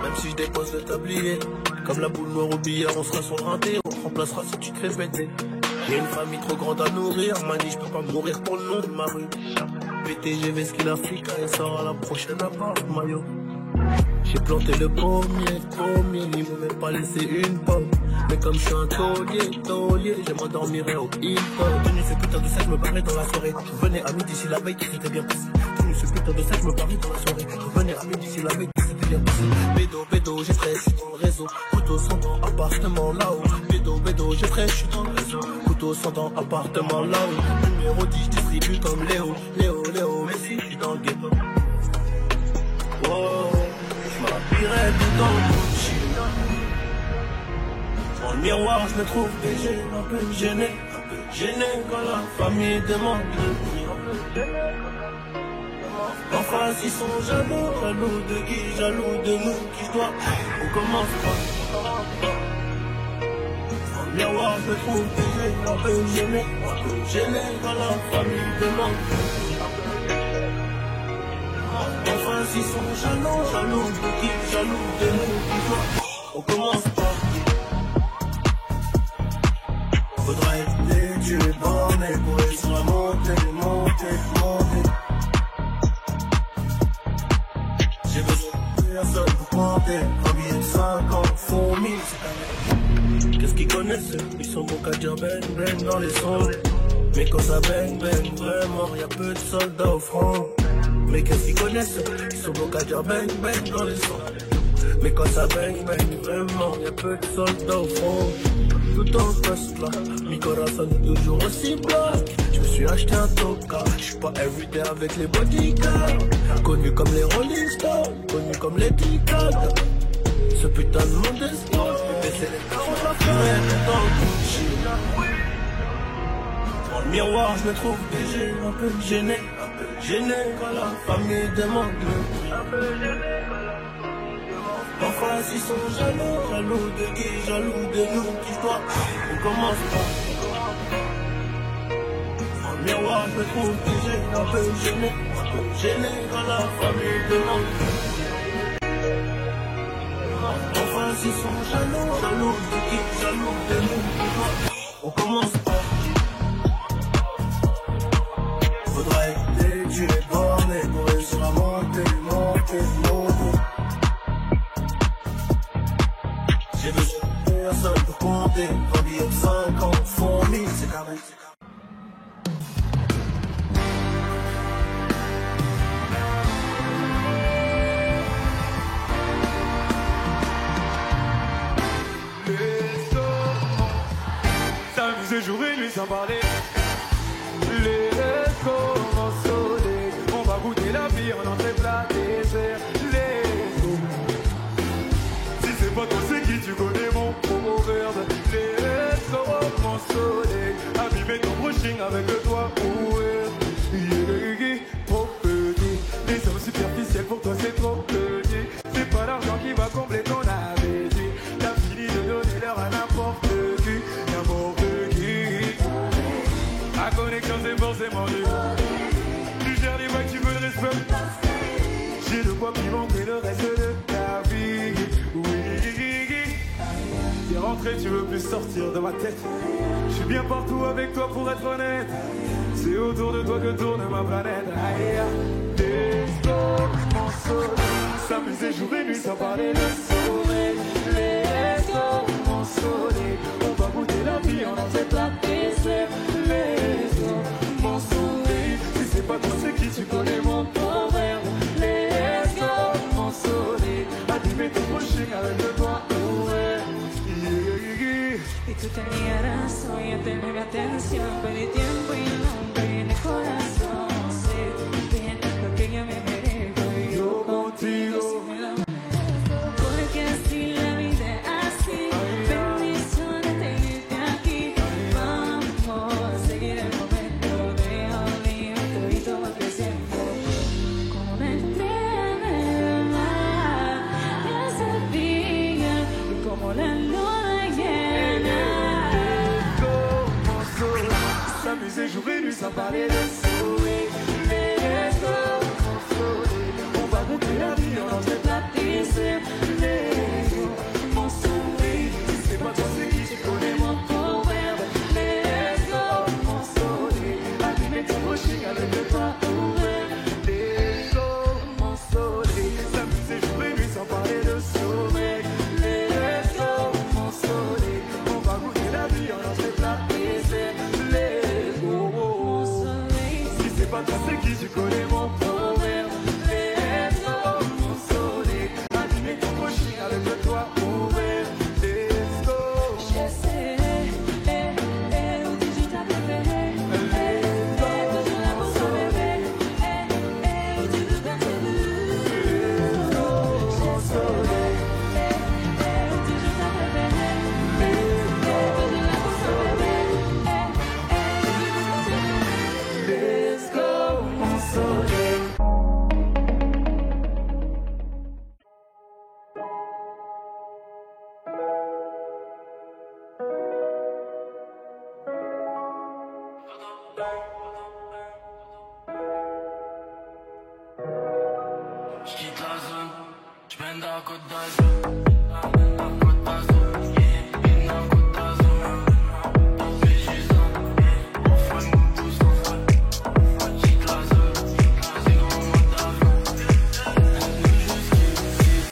[SPEAKER 3] même si je dépose le tablier. Comme la boule noire au billard, on sera sur le rinté, on te remplacera si tu te fais péter. J'ai une famille trop grande à nourrir, manie, je peux pas mourir pour le nom de ma rue. PTGV, ce qu'il a fait quand il sort à la prochaine appart, maillot. J'ai planté le premier, ils m'ont même pas laissé une pomme. Mais comme je suis un taulier, je m'endormirai au hip-hop. Tenu ce putain de sac, je me barrais dans la soirée. Je venais à midi si la veille, tout s'était bien passé. Tenu ce putain de sac, je me barrais dans la soirée. Je venais à midi si la veille, tout s'était bien passé. Bédo, j'ai fraîche, je suis dans le réseau. Couteau sans dents, appartement là-haut. Bédo, j'ai fraîche, je suis dans le réseau. Couteau sans dents, appartement là-haut. Numéro 10, je distribue comme Léo, mais si je suis dans le ghetto. Wow. M'habillerai tout dans le Gucci. Dans le miroir, je me trouve léger, un peu gêné quand la famille demande le prix. En face, ils sont jaloux de qui, jaloux de nous, qui je dois. On commence pas. Dans le miroir, je me trouve léger, un peu gêné quand la famille demande le prix. Enfin, s'ils sont jaloux de qui, jaloux de nous, on commence pas. Faudra éviter, tu es borné pour réussir à monter. personne pour compter. Un billet de 50 font 1000. Qu'est-ce qu'ils connaissent? Ils sont bons qu'à dire bang bang dans les sons. Mais quand ça bang bang vraiment, y'a peu de soldats au front. Mais qu'est-ce qu'ils connaissent? Ils sont bons qu'à dire bang bang dans les sons. Mais quand ça bang bang vraiment, y'a peu de soldats au front. Tout en poste là, mi corazon est toujours aussi black. Je me suis acheté un toka, j'suis pas everyday avec les bodyguards. Connu comme les Rolling Stones, connu comme les Ticals. Ce putain de monde est sport, mais c'est les parents de la fête dans le Gucci. Dans le miroir je me trouve léger, un peu gêné quand la famille demande le prix. Un peu gêné quand la famille demande. En face ils sont jaloux de qui, jaloux de nous qui soit. On commence pas. Dans le miroir je me trouve léger, un peu gêné quand la famille demande le prix. En face ils sont jaloux de qui, jaloux de nous qui soit. On commence pas. Faudrait que tu es borné pour réussir à monter. J'ai besoin de personne pour compter. Un billet de 50 font 1000, c'est carré.
[SPEAKER 10] S'amuser jour et nuit sans parler. Les restos en soleil, on va goûter la vie en entrée plat dessert. Les eaux. Si c'est pas toi c'est qui, tu connais mon proverbe. Les restos en soleil, abîmer ton brushing avec le doigt ouvert. Trop petit, les hommes superficiels pour toi c'est trop petit. C'est pas l'argent qui va combler ton appétit. T'as fini de donner l'heure à n'importe qui. La connexion c'est forcément dur. Tu gères les vagues, tu veux le respect. J'ai de quoi pimenter le reste de ta vie. Oui. T'es rentré, tu veux plus sortir de ma tête. Je suis bien partout avec toi pour être honnête. C'est autour de toi que tourne ma planète. Mon soleil, s'amuser jour et nuit sans parler de soleil. Mon soleil, on va goûter la vie en entrée plat dessert. Mon soleil, si c'est pas toi c'est qui, tu connais mon proverbe. Mon soleil, abîmer ton brushing avec le doigt ouvert.
[SPEAKER 11] Y tú tenías razón y tener mi atención. Perdí tiempo y no perdí corazón. Sé bien lo que yo me merezco y yo contigo. Porque así la vida es así. Bendición de tenerte aquí. Vamos a seguir el momento de only un todito va creciendo. Como me entiendes más, ya sabía que como la luna llena.
[SPEAKER 10] S'amuser jour et nuit sans parler de soleil. Mon soleil, on va goûter la vie en entrée plat dessert. Mon soleil, si c'est pas toi c'est qui, tu connais mon proverbe. Mon soleil, abîmer ton brushing avec le doigt ouvert. Mon soleil, s'amuser jour et nuit sans parler de sommeil. Mon soleil, on va goûter la vie en entrée plat dessert. Si c'est pas toi c'est qui, tu connais mon proverbe. Mon soleil, abîmer ton brushing avec le doigt ouvert. Let's go.
[SPEAKER 11] Je sais, où tu dis ta préférée. Toujours là pour toi bébé. Où tu veux bien te voir. Je sais, où tu dis ta préférée. Toujours là pour toi bébé.
[SPEAKER 10] Let's go, mon soleil.
[SPEAKER 5] J'quitte la zone, j'mène dans la côte d'Azur. La côte d'Azur, yeah, une côte d'Azur. Dans mes gisants, on fait mon pouce, on fait. J'quitte la zone, c'est dans mon mode d'avion. Laisse-nous juste kiffer,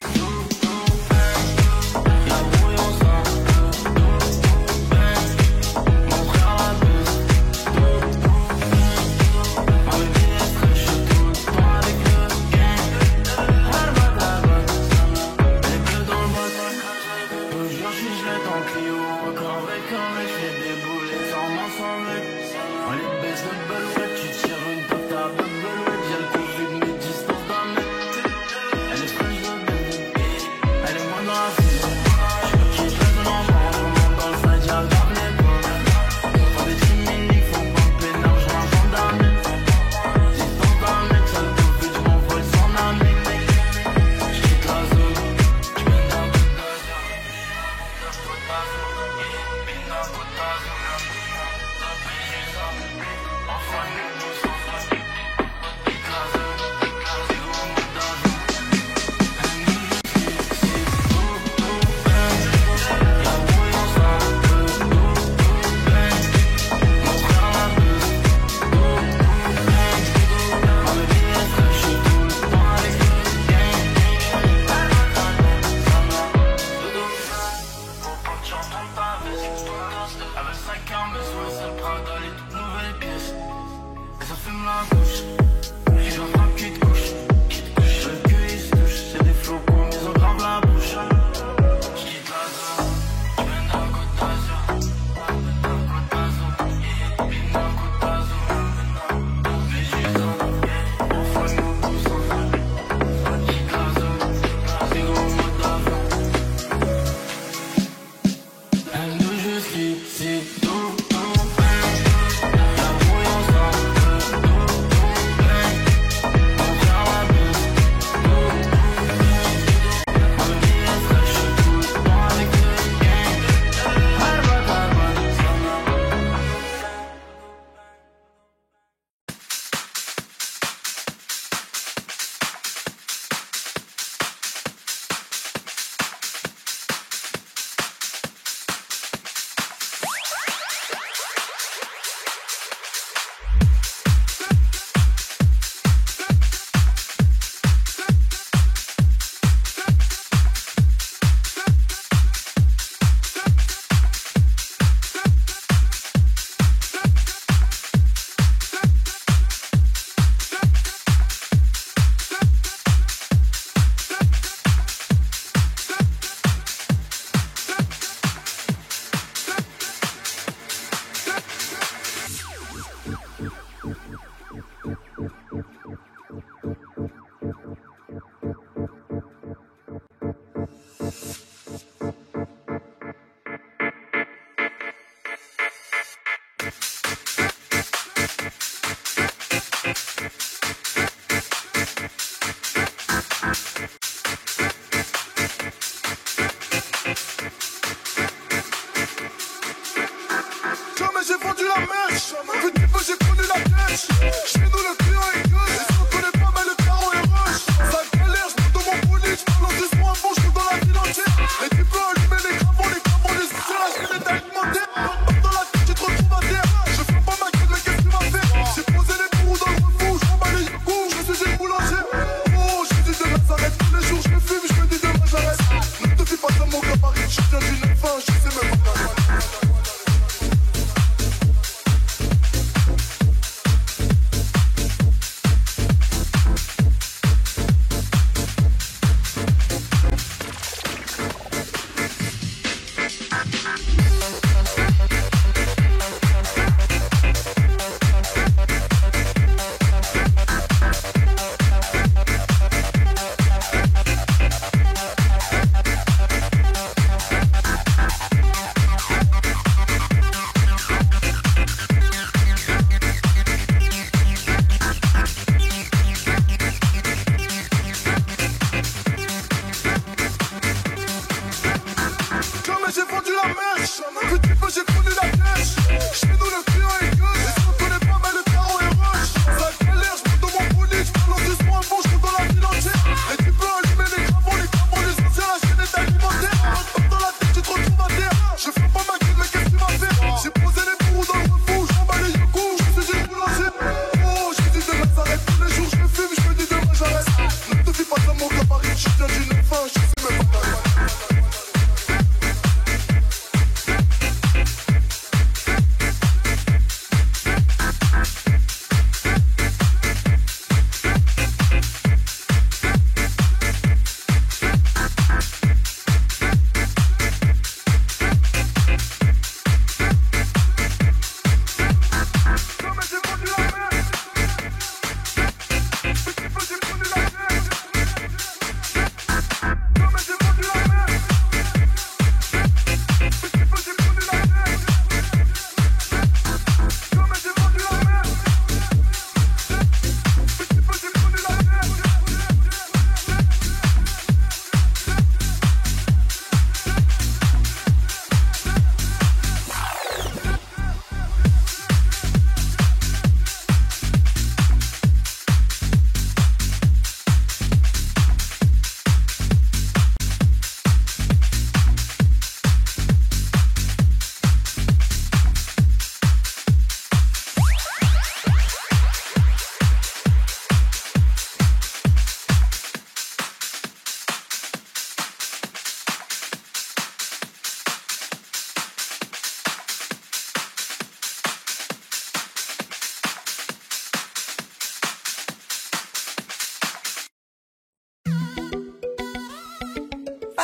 [SPEAKER 6] de Paris, je viens d'une fin, je sais même pas.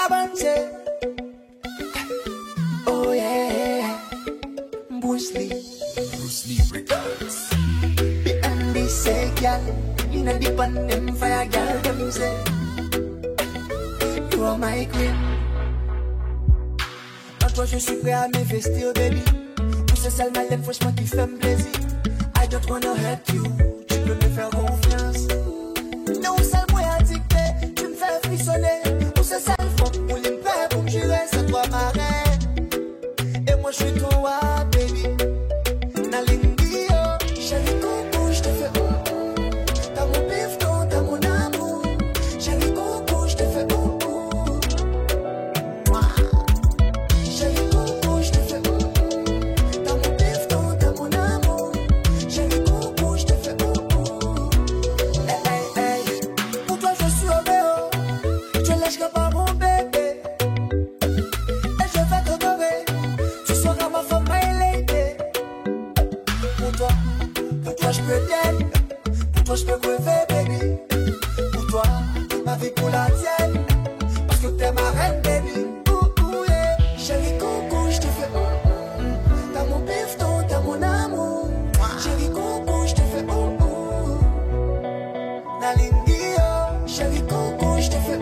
[SPEAKER 10] Abante. Oh yeah, Bruce Lee records. B&B say, girl, you know the pan them fire, girl, them say, you are my queen. En toi je suis prêt à m'investir, baby. Pour ce sale malin, franchement qui fait me plaisir. I don't wanna hurt you, tu peux me faire confiance. Non, sale moi addicté, tu me fais frissonner. Pour ce sale fond, pour les pères, pour me jurer, c'est toi ma reine. Et moi je suis toi, baby. Nalindio, chérie coco, je te fais t'as mon bifton, t'as mon amour. Chérie coco, je te fais chérie coco, je te fais t'as mon bifton, t'as mon amour. Chérie coco, je te fais hey, hey, hey. Pour toi je suis obéo, tu lâches que pas mon bébé. Et je vais t'adorer, tu seras ma femme, my lady. Pour toi je peux bien, pour toi je peux crever, baby. Pour toi, ma vie pour la tienne, parce que t'es ma reine, baby. Yeah. Chérie coco, je te fais t'as mon bifton, t'as mon amour. Chérie coco, je te fais Nalindio, chérie coco, je te fais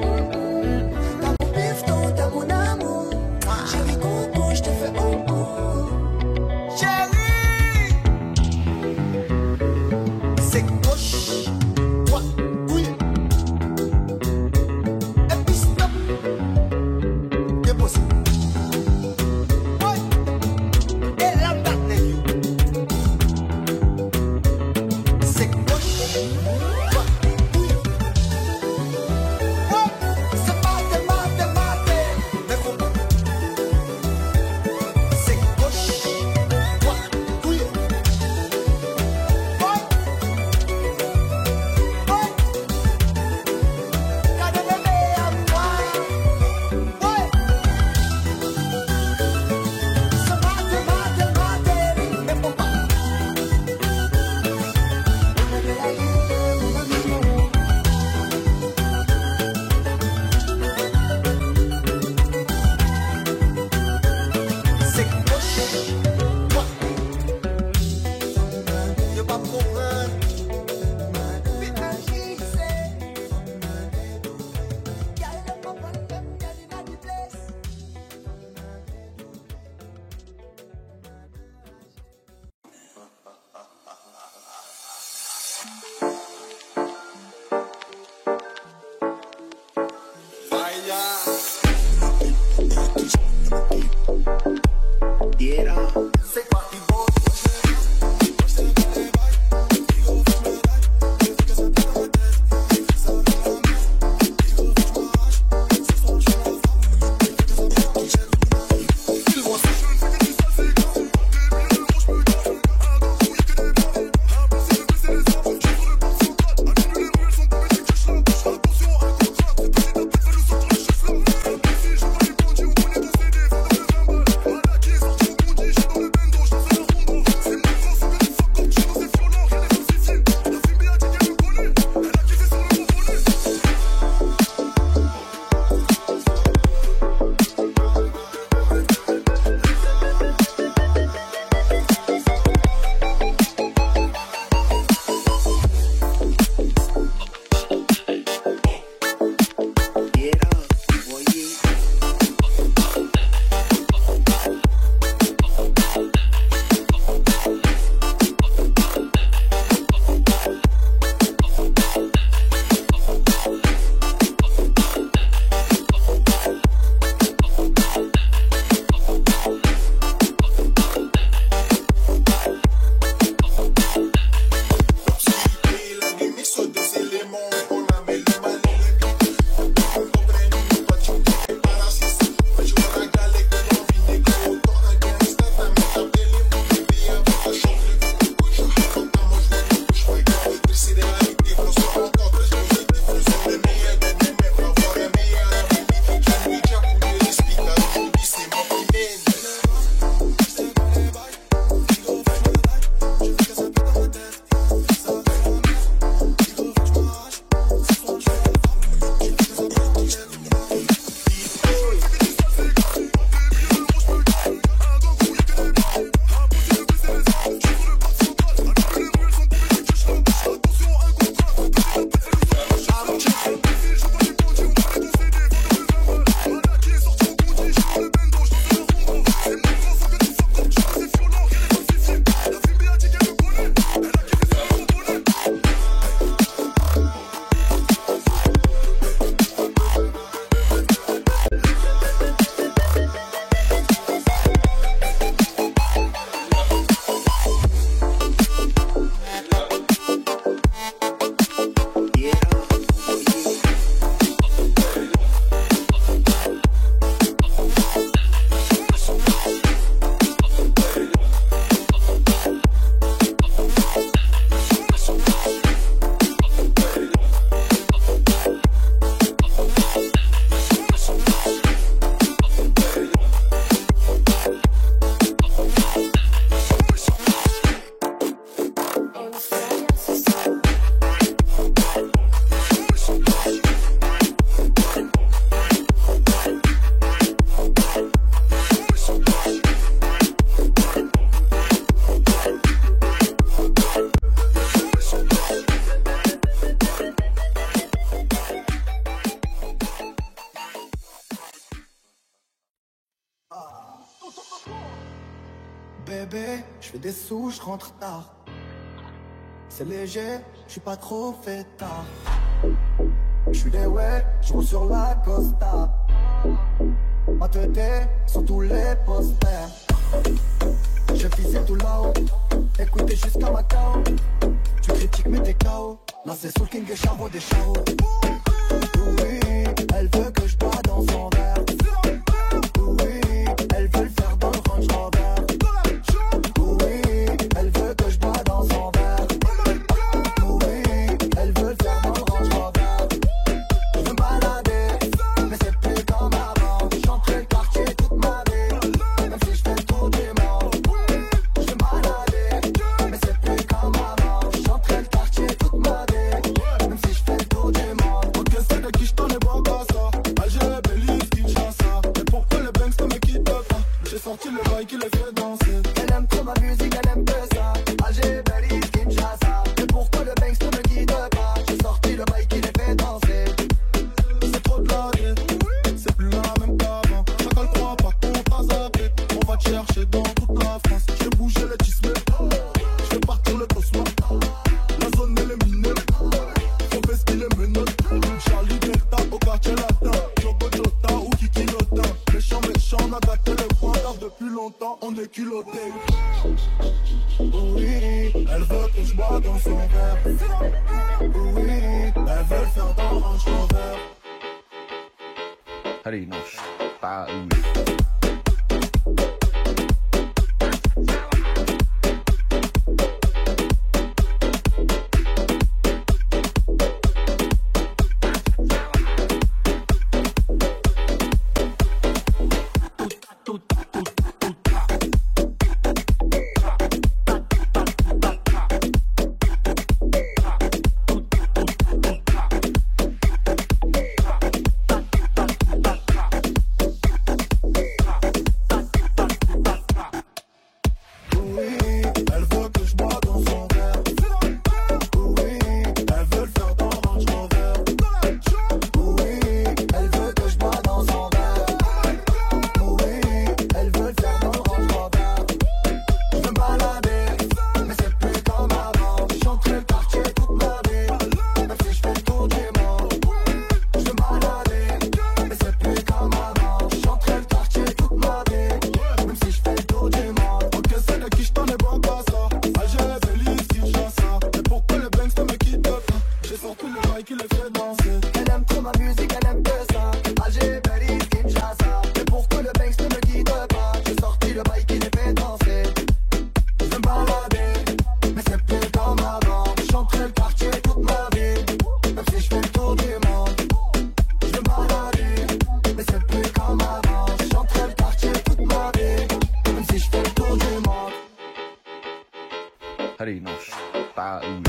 [SPEAKER 10] t'as mon bifton, t'as mon amour. Chérie coco, je te fais chérie. C'est gauche, droite, oui. Et puis stop.
[SPEAKER 12] Bébé, je fais des sous, je rentre tard. C'est léger, je suis pas trop fait tard. Je suis des ouais, je roule sur la Costa. Ma tête sur tous les posters. J'ai visé tout là-haut, écoutez jusqu'à Macao. Tu critiques mais t'es KO. Là c'est Soul King et Charo des Charo. Oui, elle veut que je bois dans son verre. Oui, elle veut le faire dans le Range Rover. Oui, elle veut que je bois dans son verre. Oui, elle veut le faire dans le Range Rover. Je veux me balader, mais c'est plus comme avant. J'entrais le quartier toute ma vie, même si je fais le tour du monde. Je veux me balader, mais c'est plus comme avant. J'entrais le quartier toute ma vie, même si je fais le tour du monde. Ok, c'est de qui je t'en ai pas qu'à ça. Alger, Belize, Kinshasa. Et pourquoi les banks ne me quittent pas? J'ai sorti le bail qui les fait danser. Elle aime trop ma musique, elle aime que ça. Alger, Belize, Kinshasa. Et pourquoi le banks ne me quitte pas? J'ai sorti le bail qui les fait danser. C'est trop de la vie, c'est plus la même qu'avant. Chacun le croit pas qu'on t'a zappé. On va te chercher dans toute la France. J'ai bougé les tismés, je fais partir le cosmo. La zone elle est minée, faut vestir les menottes. Charlie Delta au quartier latin. Jogo Jota ou Kiki Lotin. Méchant, on a gâté le coin car depuis longtemps on est culotté. Oui, elle veut que je bois dans son verre. Oui, elle veut le faire dans le Range Rover.
[SPEAKER 13] Allez, non, pas où. Allez, non, pas où.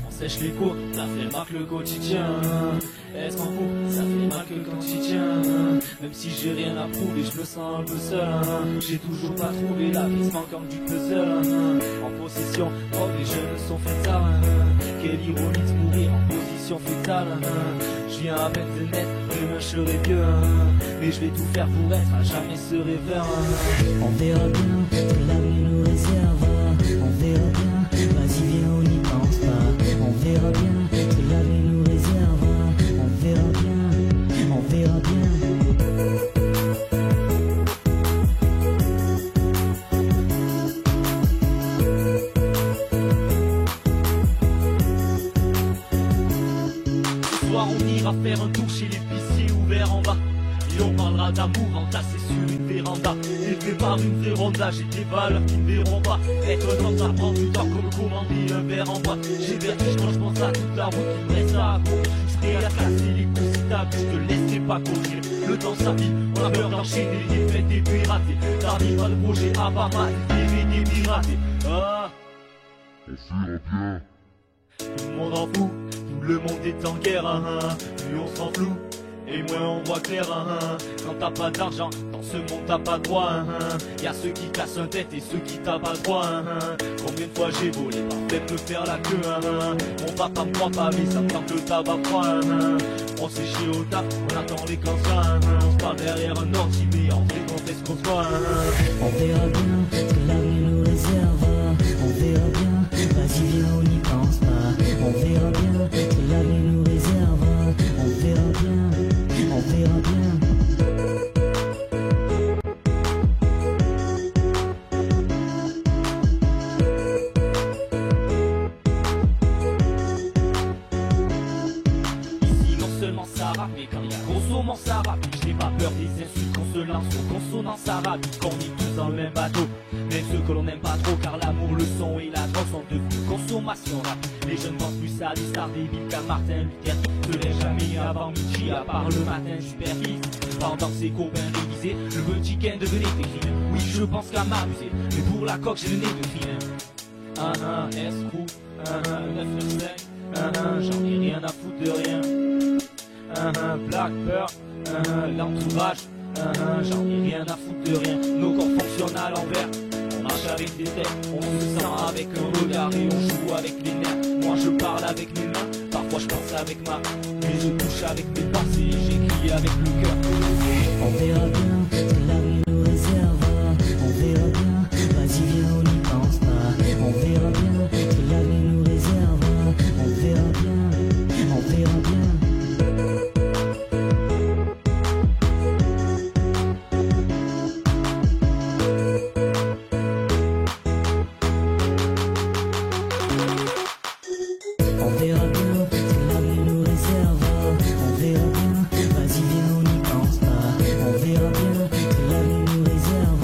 [SPEAKER 8] Sèche les cours, ça fait mal que le quotidien. Est-ce qu'en couple, ça fait mal que le quotidien. Même si j'ai rien à prouver, je me sens un peu seul. J'ai toujours pas trouvé la vie, manque comme du puzzle. En possession, oh les jeunes sont faits tard. Quelle ironie de mourir en position fétale. Je viens à peine de naître, demain je serai vieux. Mais je vais tout faire pour être à jamais ce rêveur.
[SPEAKER 14] On verra bien ce que l'avenir nous réserve. On verra bien, vas-y viens on n'y pense pas. On verra bien ce que l'avenir nous réserve. On verra bien, on verra bien.
[SPEAKER 8] Ce soir on ira faire un tour chez l'épicier ouvert en bas.
[SPEAKER 15] Si on parlera d'amour entassé sur une véranda, élevé par une vraie ronda, j'ai des valeurs qui ne verront pas. Être un homme ça prend du temps comme commander un verre en bois. J'ai vertige quand je pense à toute la route qui me reste à accomplir. J'serais à casser les coups si t'as vu, je te laisserai pas courir. Le temps s'habille, on a peur d'enchaîner les fêtes et puis rater. T'arrives à le projet à Bama, des piratés. Ah,
[SPEAKER 16] on fera bien.
[SPEAKER 15] tout le monde en fout, tout le monde est en guerre, plus on s'en floue, et moins on voit clair, Quand t'as pas d'argent, dans ce monde t'as pas droit, Y'a ceux qui cassent un tête et ceux qui tapent pas droit, Combien de fois j'ai volé, par me faire la queue, Mon papa me croit pas, mais ça me tente le tabac froid, On s'est chié au taf, on attend les cancers, On se parle derrière un ordi, mais en vrai quand est-ce qu'on se voit,
[SPEAKER 14] On verra bien ce que l'avenir nous réserve. On verra bien, vas-y viens on n'y pense pas. On verra bien ce que l'avenir nous réserve. On verra bien, on verra bien.
[SPEAKER 15] Ici non seulement ça rappe, mais quand il y a consommant ça rappe. Je n'ai pas peur des insultes qu'on se lance aux consonances arabes. Qu'on est tous dans le même bateau, même ceux que l'on n'aime pas trop. Car l'amour, le son et la drogue sont devenus consommation rap. Les jeunes pensent plus à des stars débiles qu'à Martin Luther. Se lève jamais avant midi, à part le matin supervise. Pendant ses copains révisés, le petit Ken devenait écrivain. Oui, je pense qu'à m'amuser, mais pour la coque j'ai le nez de vilain. Escroc, 995, j'en ai rien à foutre de rien. Black Pearl, l'entourage, j'en ai rien à foutre de rien. Nos corps fonctionnent à l'envers. On marche avec des têtes, on se sent avec un regard et on joue avec les nerfs. Moi je parle avec mes mains, parfois je pense avec ma main. Mais je touche avec mes pensées, j'écris avec le cœur.
[SPEAKER 14] On verra bien ce que l'avenir nous réserve. On verra bien, vas-y viens on n'y pense pas. On verra bien ce que l'avenir nous réserve. On verra bien, on verra bien. On verra bien ce que l'avenir nous réserve. On verra bien, vas-y viens on n'y pense pas. On verra bien ce que l'avenir nous réserve.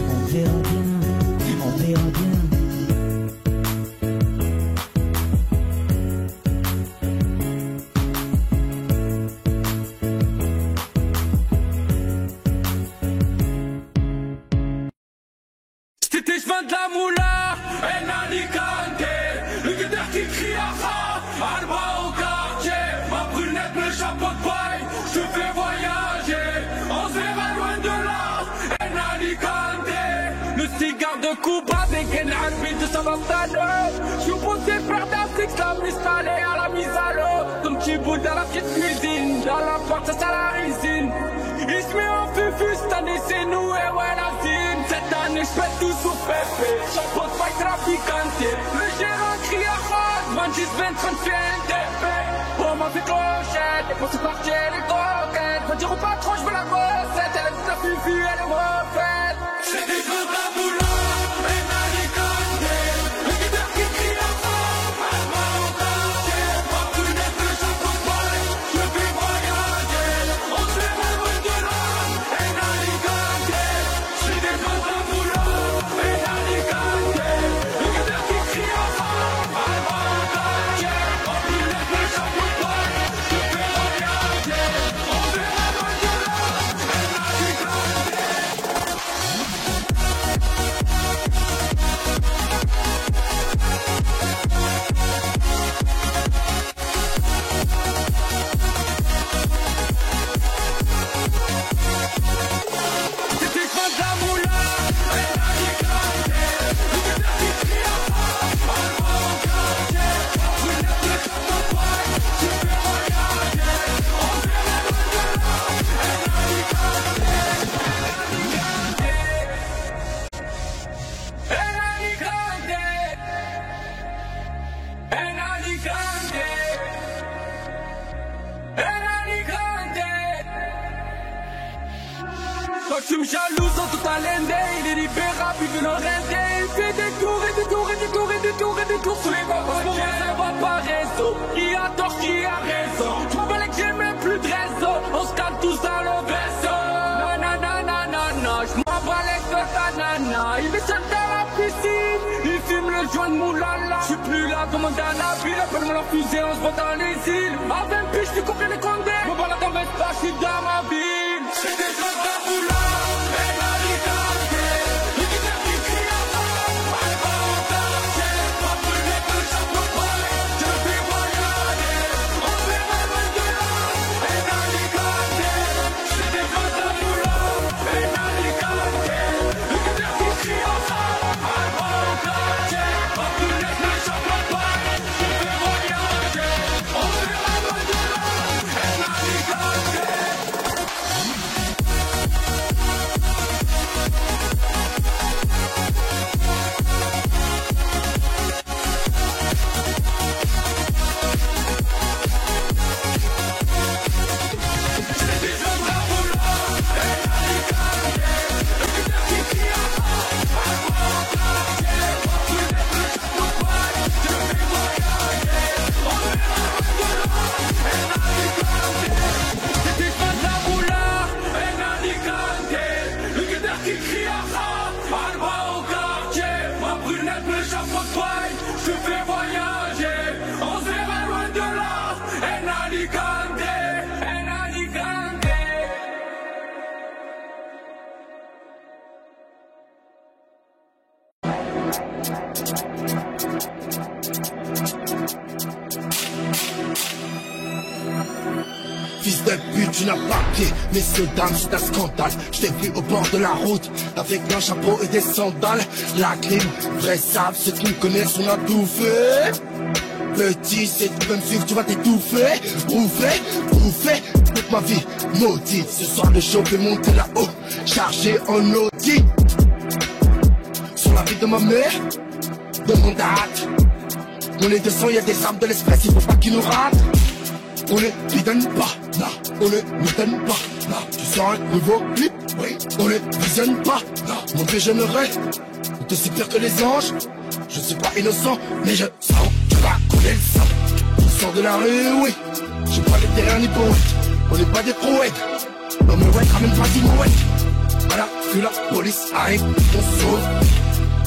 [SPEAKER 14] On verra bien, on verra bien.
[SPEAKER 5] C'était chemin de la moula, El Alicante. Le guitare qui crie à ça, Alba au quartier. Ma brunette, le chapeau de paille, je te fais voyager. On se verra loin de là, El Alicante. Le cigare de Cuba avec un habit de Saint-Antoine. Je suis posé faire d'Afrique, ça m'installer à la mise à l'eau. Comme tu boules dans la petite cuisine, dans la porte, ça sent la résine. Il se met en fufu, cette année c'est nous et ouais la zine. Cette année j'pète tout sous pépé, chapeau de paille traficante. Le gérant crie à rose, 26, 20, 30 TP. On m'a fait clochette, et pour se partir les coquettes. Va dire au patron j'veux la recette, elle a dit la fufu, elle est refaite. C'est des gros taboulons, El Alicante. Le guitare qui crie à rose, Alba au quartier. Ma brunette, le chapeau de paille, je te fais voyager. On se verra loin de là, El Alicante. C'est des gros taboulons, El Alicante. Le guitare qui crie à rose, Alba au quartier. Ma brunette, le chapeau de paille, je te fais voyager. On se verra loin de là, El Alicante. C'était chemin de la moula, El Alicante. Le guitare qui crie à rose, Alba au quartier. Ma brunette, le chapeau de paille, je te fais voyager. On se verra loin de là, El Alicante. El Alicante. El Alicante. El Alicante. Quand tu me jalouses en toute haleine, il est libérable, il veut le render. Il fait des tours et des tours et des tours et des tours et des tours sous les bords. Pour moi ça va pas réseau, qui a tort, qui a raison. Je m'en bats que j'ai même plus de réseau, on se calme tous dans le vaisseau.
[SPEAKER 17] seul dans la piscine, il fume le joint de Moulala. J'suis plus là comme dans la ville, appelle-moi la fusée, on se voit dans les îles. À 20 piges, tu comprends les condés, me balade en Vespa, j'suis dans ma ville. C'est des gens d'Aboula, et la Ricardé. Les guitares qui crient à mort, elle va au quartier. Pas brûler que j'en peux pas, je fais voyager. On verra loin de là, et la Ricardé. C'est des gens d'Aboula, et la Ricardé. Les guitares qui crient à mort, elle va au quartier. Pas brûler que j'en peux pas, je fais voyager. On verra loin de là, et la Ricardé.
[SPEAKER 18] Fils de pute, tu n'as pas pied, messieurs, dames, c'est un scandale. Je t'ai vu au bord de la route, avec un chapeau et des sandales. La clim, vrai sable, ceux qui me connaissent, on a tout fait. Petit, si tu peux me suivre, tu vas t'étouffer. Bouffé, toute ma vie maudite. Ce soir le show fait monter là-haut, chargé en Audi. Sur la vie de ma mère, de mon date. On est 200, y'a des armes de l'espèce, il faut pas qu'ils nous ratent. On ne lui donne pas, non, on ne lui donne pas, non. Tu sors un nouveau clip, oui, on ne visionne pas, non. Mon Dieu, j'aimerais être aussi pire que les anges. Je suis pas innocent, mais je sens que va couler le sang. Je sors de la rue, oui, j'ai pas les terrains ni poètes. On n'est pas des prouettes, non mais ouais, ramène pas du mouette. Voilà, que la police arrive, on sauve.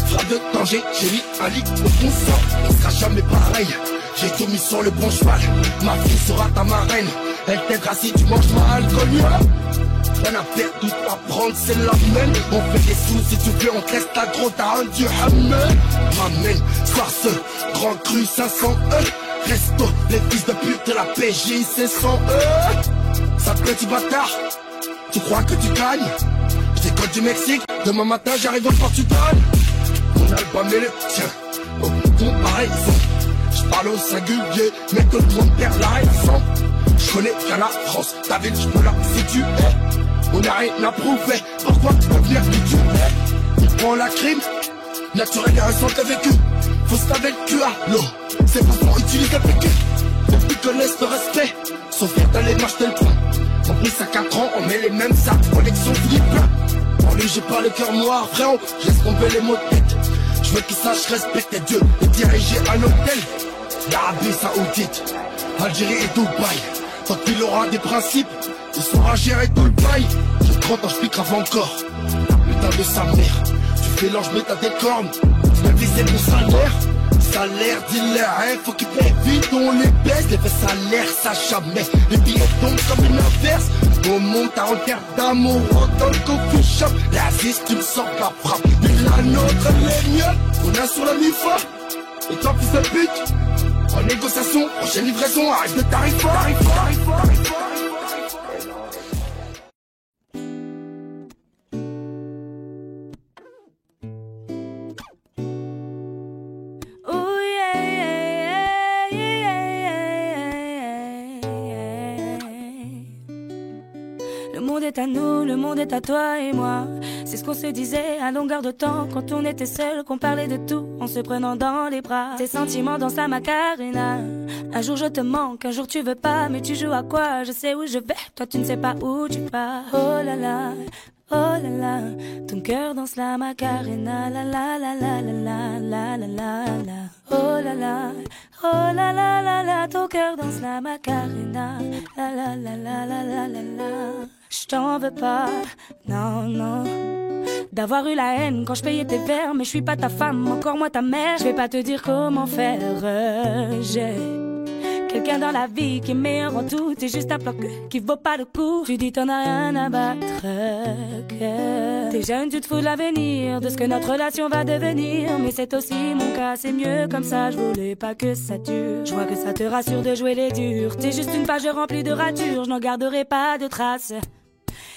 [SPEAKER 18] Frappe de danger, j'ai mis un lit au fond sang. On sera jamais pareil. J'ai tout mis sur le bon cheval. Ma fille sera ta marraine. Elle t'aidera si tu manges mon alcool. Rien à perdre, tout à prendre, c'est la même. On fait des sous si tu veux, on te laisse ta gros t'as un du hammer. M'amène, farce, grand cru 500 Resto, les fils de pute de la PJ, c'est 100 Ça petit bâtard, tu crois que tu gagnes? Je décolle du Mexique, demain matin j'arrive au Portugal. Mon album est le tien, au comparaison. Je parle au singulier, mais tout le monde perd la raison. Je connais bien la France, ta ville, je peux la situer. On n'a rien à prouver, pourquoi tu peux venir qui tu es? Il prend la crime, naturel et récent t'as vécu. Faut se laver le cul à l'eau, c'est pas pour utiliser le PQ. Depuis que laisse le respect, sauf faire dans les marches tel point. On pisse à 4 ans, on met les mêmes sacs, collection flip. Pour lui j'ai pas le cœur noir, frérot, je laisse tomber les mots de tête. Je veux qu'il sache respecter Dieu et diriger un hôtel. L'Arabie Saoudite, Algérie et Dubaï. Tant qu'il aura des principes, il saura gérer tout le bail. J'ai 30 ans, je pique grave encore. Putain de sa mère, tu fais l'ange mais t'as des cornes. Même viser mon salaire, salaire, dealer, hein, faut qu'il paye vite, on les baisse. Les faits salaires, ça jamais. Les billets tombent comme une inverse. On monte à regard d'amour dans le coffee shop. La vis, tu me sors la frappe. Mais la nôtre, elle est mieux. On a sur la MIFA. Et toi, fils de pute, en négociation, prochaine livraison, arrête de tarifer.
[SPEAKER 4] Oh yeah, Le monde est à nous, le monde est à toi et moi. C'est ce qu'on se disait à longueur de temps quand on était seul, qu'on parlait de tout en se prenant dans les bras. Tes sentiments dans sa Macarena. Un jour je te manque, un jour tu veux pas, mais tu joues à quoi? Je sais où je vais, toi tu ne sais pas où tu pars. Oh là là, ton cœur danse la Macarena. La la la la la la la la la la. Oh là là, ton cœur danse la Macarena. La la la la la la la la. Je t'en veux pas, non, non. d'avoir eu la haine quand je payais tes verres. Mais je suis pas ta femme, encore moins ta mère. Je vais pas te dire comment faire, j'ai quelqu'un dans la vie qui est meilleur en tout. T'es juste un plan qui vaut pas le coup. Tu dis t'en as rien à battre, que t'es jeune, tu te fous de l'avenir, de ce que notre relation va devenir. Mais c'est aussi mon cas, c'est mieux comme ça. Je voulais pas que ça dure. Je vois que ça te rassure de jouer les durs. T'es juste une page remplie de ratures, je n'en garderai pas de traces.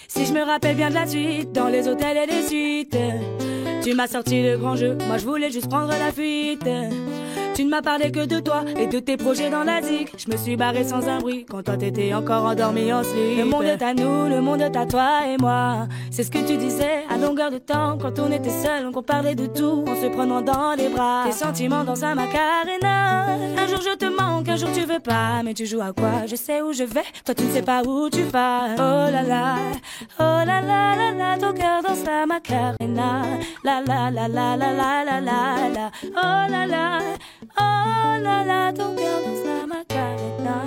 [SPEAKER 4] Si je me rappelle bien de la suite, dans les hôtels et les suites, tu m'as sorti le grand jeu, moi je voulais juste prendre la fuite. Tu ne m'as parlé que de toi et de tes projets dans la zik. Je me suis barré sans un bruit quand toi t'étais encore endormi en slip. Le monde est à nous, le monde est à toi et moi. C'est ce que tu disais à longueur de temps quand on était seuls, qu'on parlait de tout en se prenant dans les bras. Tes sentiments dans un Macarena. Un jour je te manque, un jour tu veux pas. Mais tu joues à quoi? Je sais où je vais, toi tu ne sais pas où tu vas. Oh là là, oh là là là là, ton cœur danse la Macarena. La la la la la la la la la. Oh là là, oh là là, ton cœur danse la Macarena.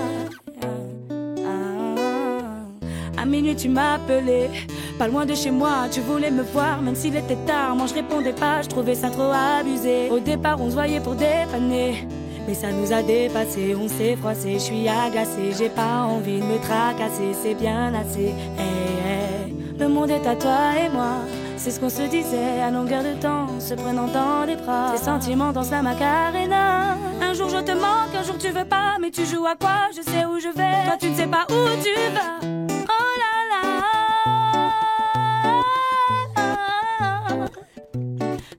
[SPEAKER 4] À minuit tu m'as appelé, pas loin de chez moi, tu voulais me voir même s'il était tard. Moi je répondais pas, je trouvais ça trop abusé. Au départ on se voyait pour dépanner, mais ça nous a dépassé, on s'est froissé. Je suis agacée, j'ai pas envie de me tracasser, c'est bien assez. Hey, hey. Le monde est à toi et moi, c'est ce qu'on se disait à longueur de temps, se prenant dans les bras. Tes sentiments dansent la Macarena. Un jour je te manque, un jour tu veux pas. Mais tu joues à quoi? Je sais où je vais, toi tu ne sais pas où tu vas. Oh là là,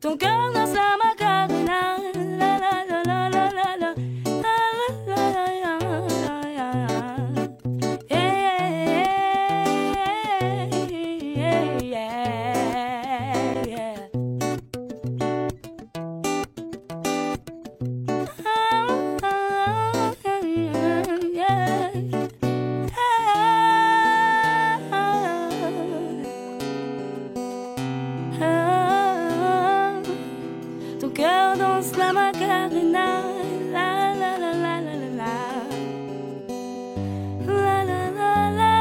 [SPEAKER 4] ton cœur danse la Macarena. La la la la la la la. Ton cœur danse la Macarena. La la la la la la la. La la la la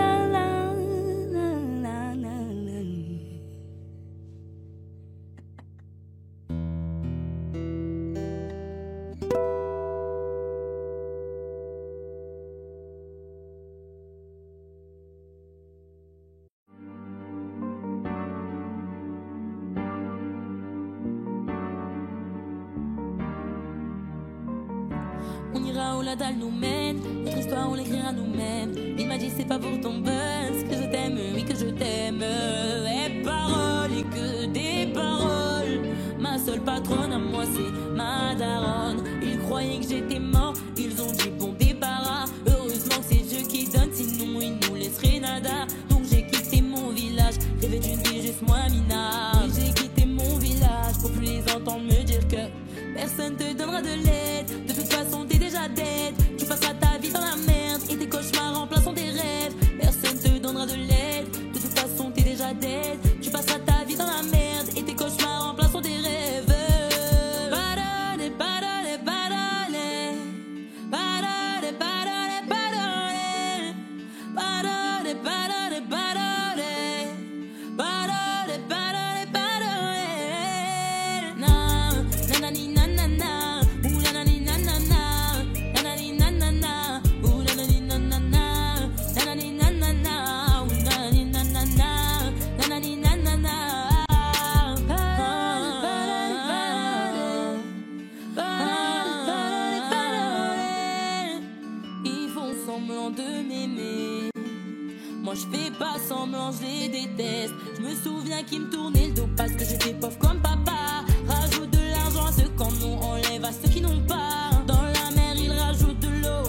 [SPEAKER 4] la la la la.
[SPEAKER 19] On ira où la dalle nous mène, notre histoire on l'écrira nous-mêmes. Il m'a dit c'est pas pour ton buzz que je t'aime, oui que je t'aime. Et paroles et que des paroles. Ma seule patronne à moi c'est ma daronne. Ils croyaient que j'étais mort, ils ont dit bon débarras. Heureusement que c'est Dieu qui donne, sinon ils nous laisseraient nada. Donc j'ai quitté mon village, rêvé d'une vie juste moins minable. J'ai quitté mon village pour plus les entendre me dire que personne te donnera de l'aide. De toute façon t'es déjà dead. Tu passeras ta vie dans la merde et tes cauchemars remplaceront tes rêves. Personne te donnera de l'aide. De toute façon t'es déjà dead. Tu passeras ta vie dans la merde et tes cauchemars remplaceront tes rêves. Parole, parole, parole. Parole, parole, parole. Parole, parole, parole. Parole, parole, parole. Na, nanani, nanana. Ooh, nanani, nanana. Nanani, nanana. Ooh, nanani, nanana. Nanani, nanana. Ooh, nanani, nanana. Nanani, nanana. Parole, parole, parole, parole. Ils font semblant de m'aimer. Moi je fais pas semblant, je les déteste. Je me souviens qu'ils me tournaient le dos parce que j'étais pauvre comme papa. Rajoute de l'argent à ceux qui en ont, enlève à ceux qui n'ont pas. Dans la mer ils rajoutent de l'eau,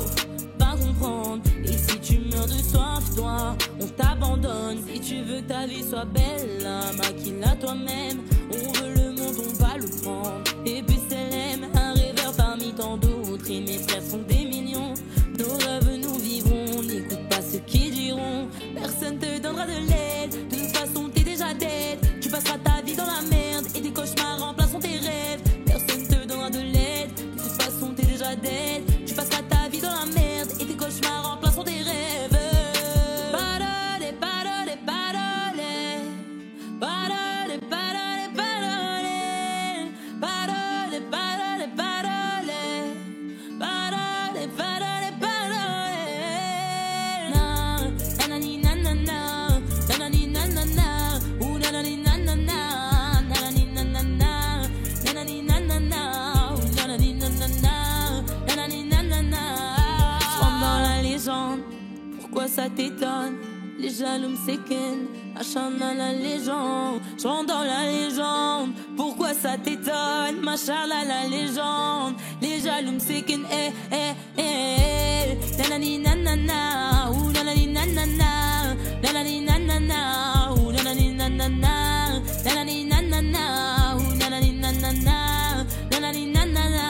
[SPEAKER 19] pas comprendre. Et si tu meurs de soif, toi, on t'abandonne. Si tu veux que ta vie soit belle, maquille-la toi-même. On veut le monde, on va le prendre. Et puis c'est l'aime, un rêveur parmi tant d'autres. Et mes frères sont des millions. Nos rêves nous vivrons, n'écoute pas ceux qui diront. Personne te donnera de l'aide. De toute façon t'es déjà dead. Tu passeras ta vie dans la merde et tes cauchemars remplaceront tes rêves. Personne te donnera de l'aide. De toute façon t'es déjà dead. Tu passeras ta vie dans la merde et tes cauchemars remplaceront tes rêves. Parole, parole, parole. Parole, ça t'étonne? Les jaloux me séquennent, machin la légende. J'rentre dans la légende, pourquoi ça t'étonne? Machin la légende. Les jaloux me séquennent, nanani nanana, ou nanani nanana, nanani nanana, ou nanani nanana, nanani nanana, ou nanani nanana, nanani nanana.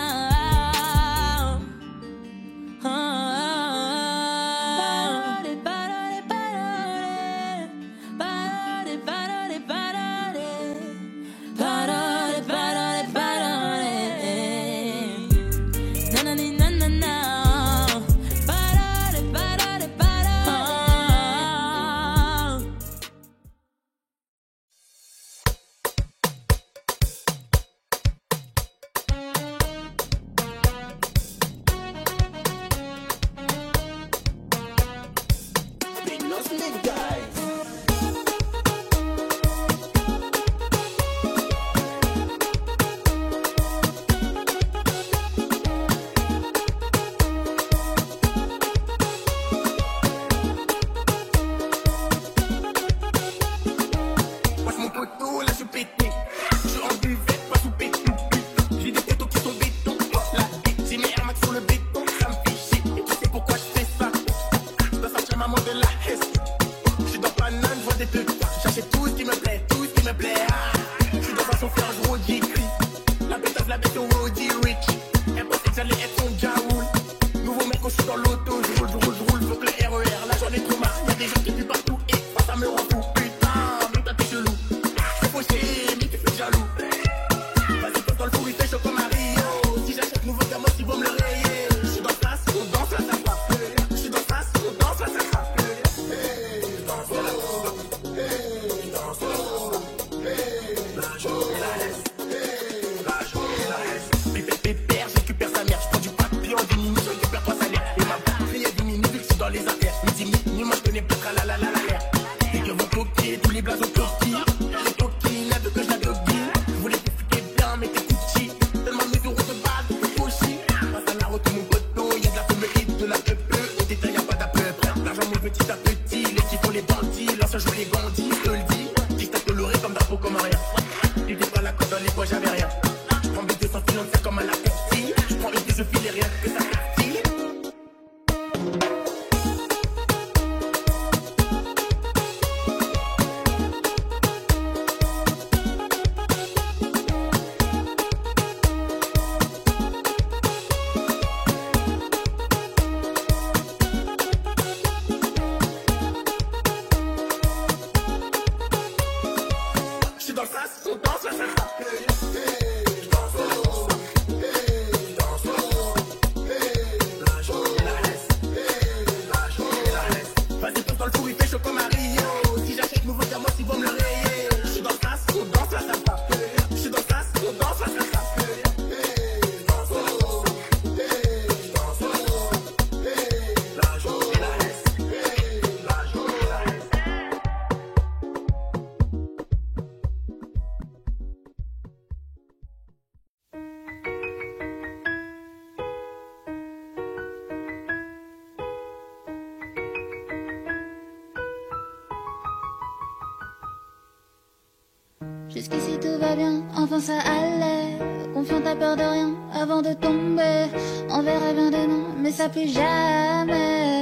[SPEAKER 20] Jusqu'ici tout va bien, enfin ça allait. Confiant, t'as peur de rien avant de tomber. On verra bien demain, mais ça plus jamais.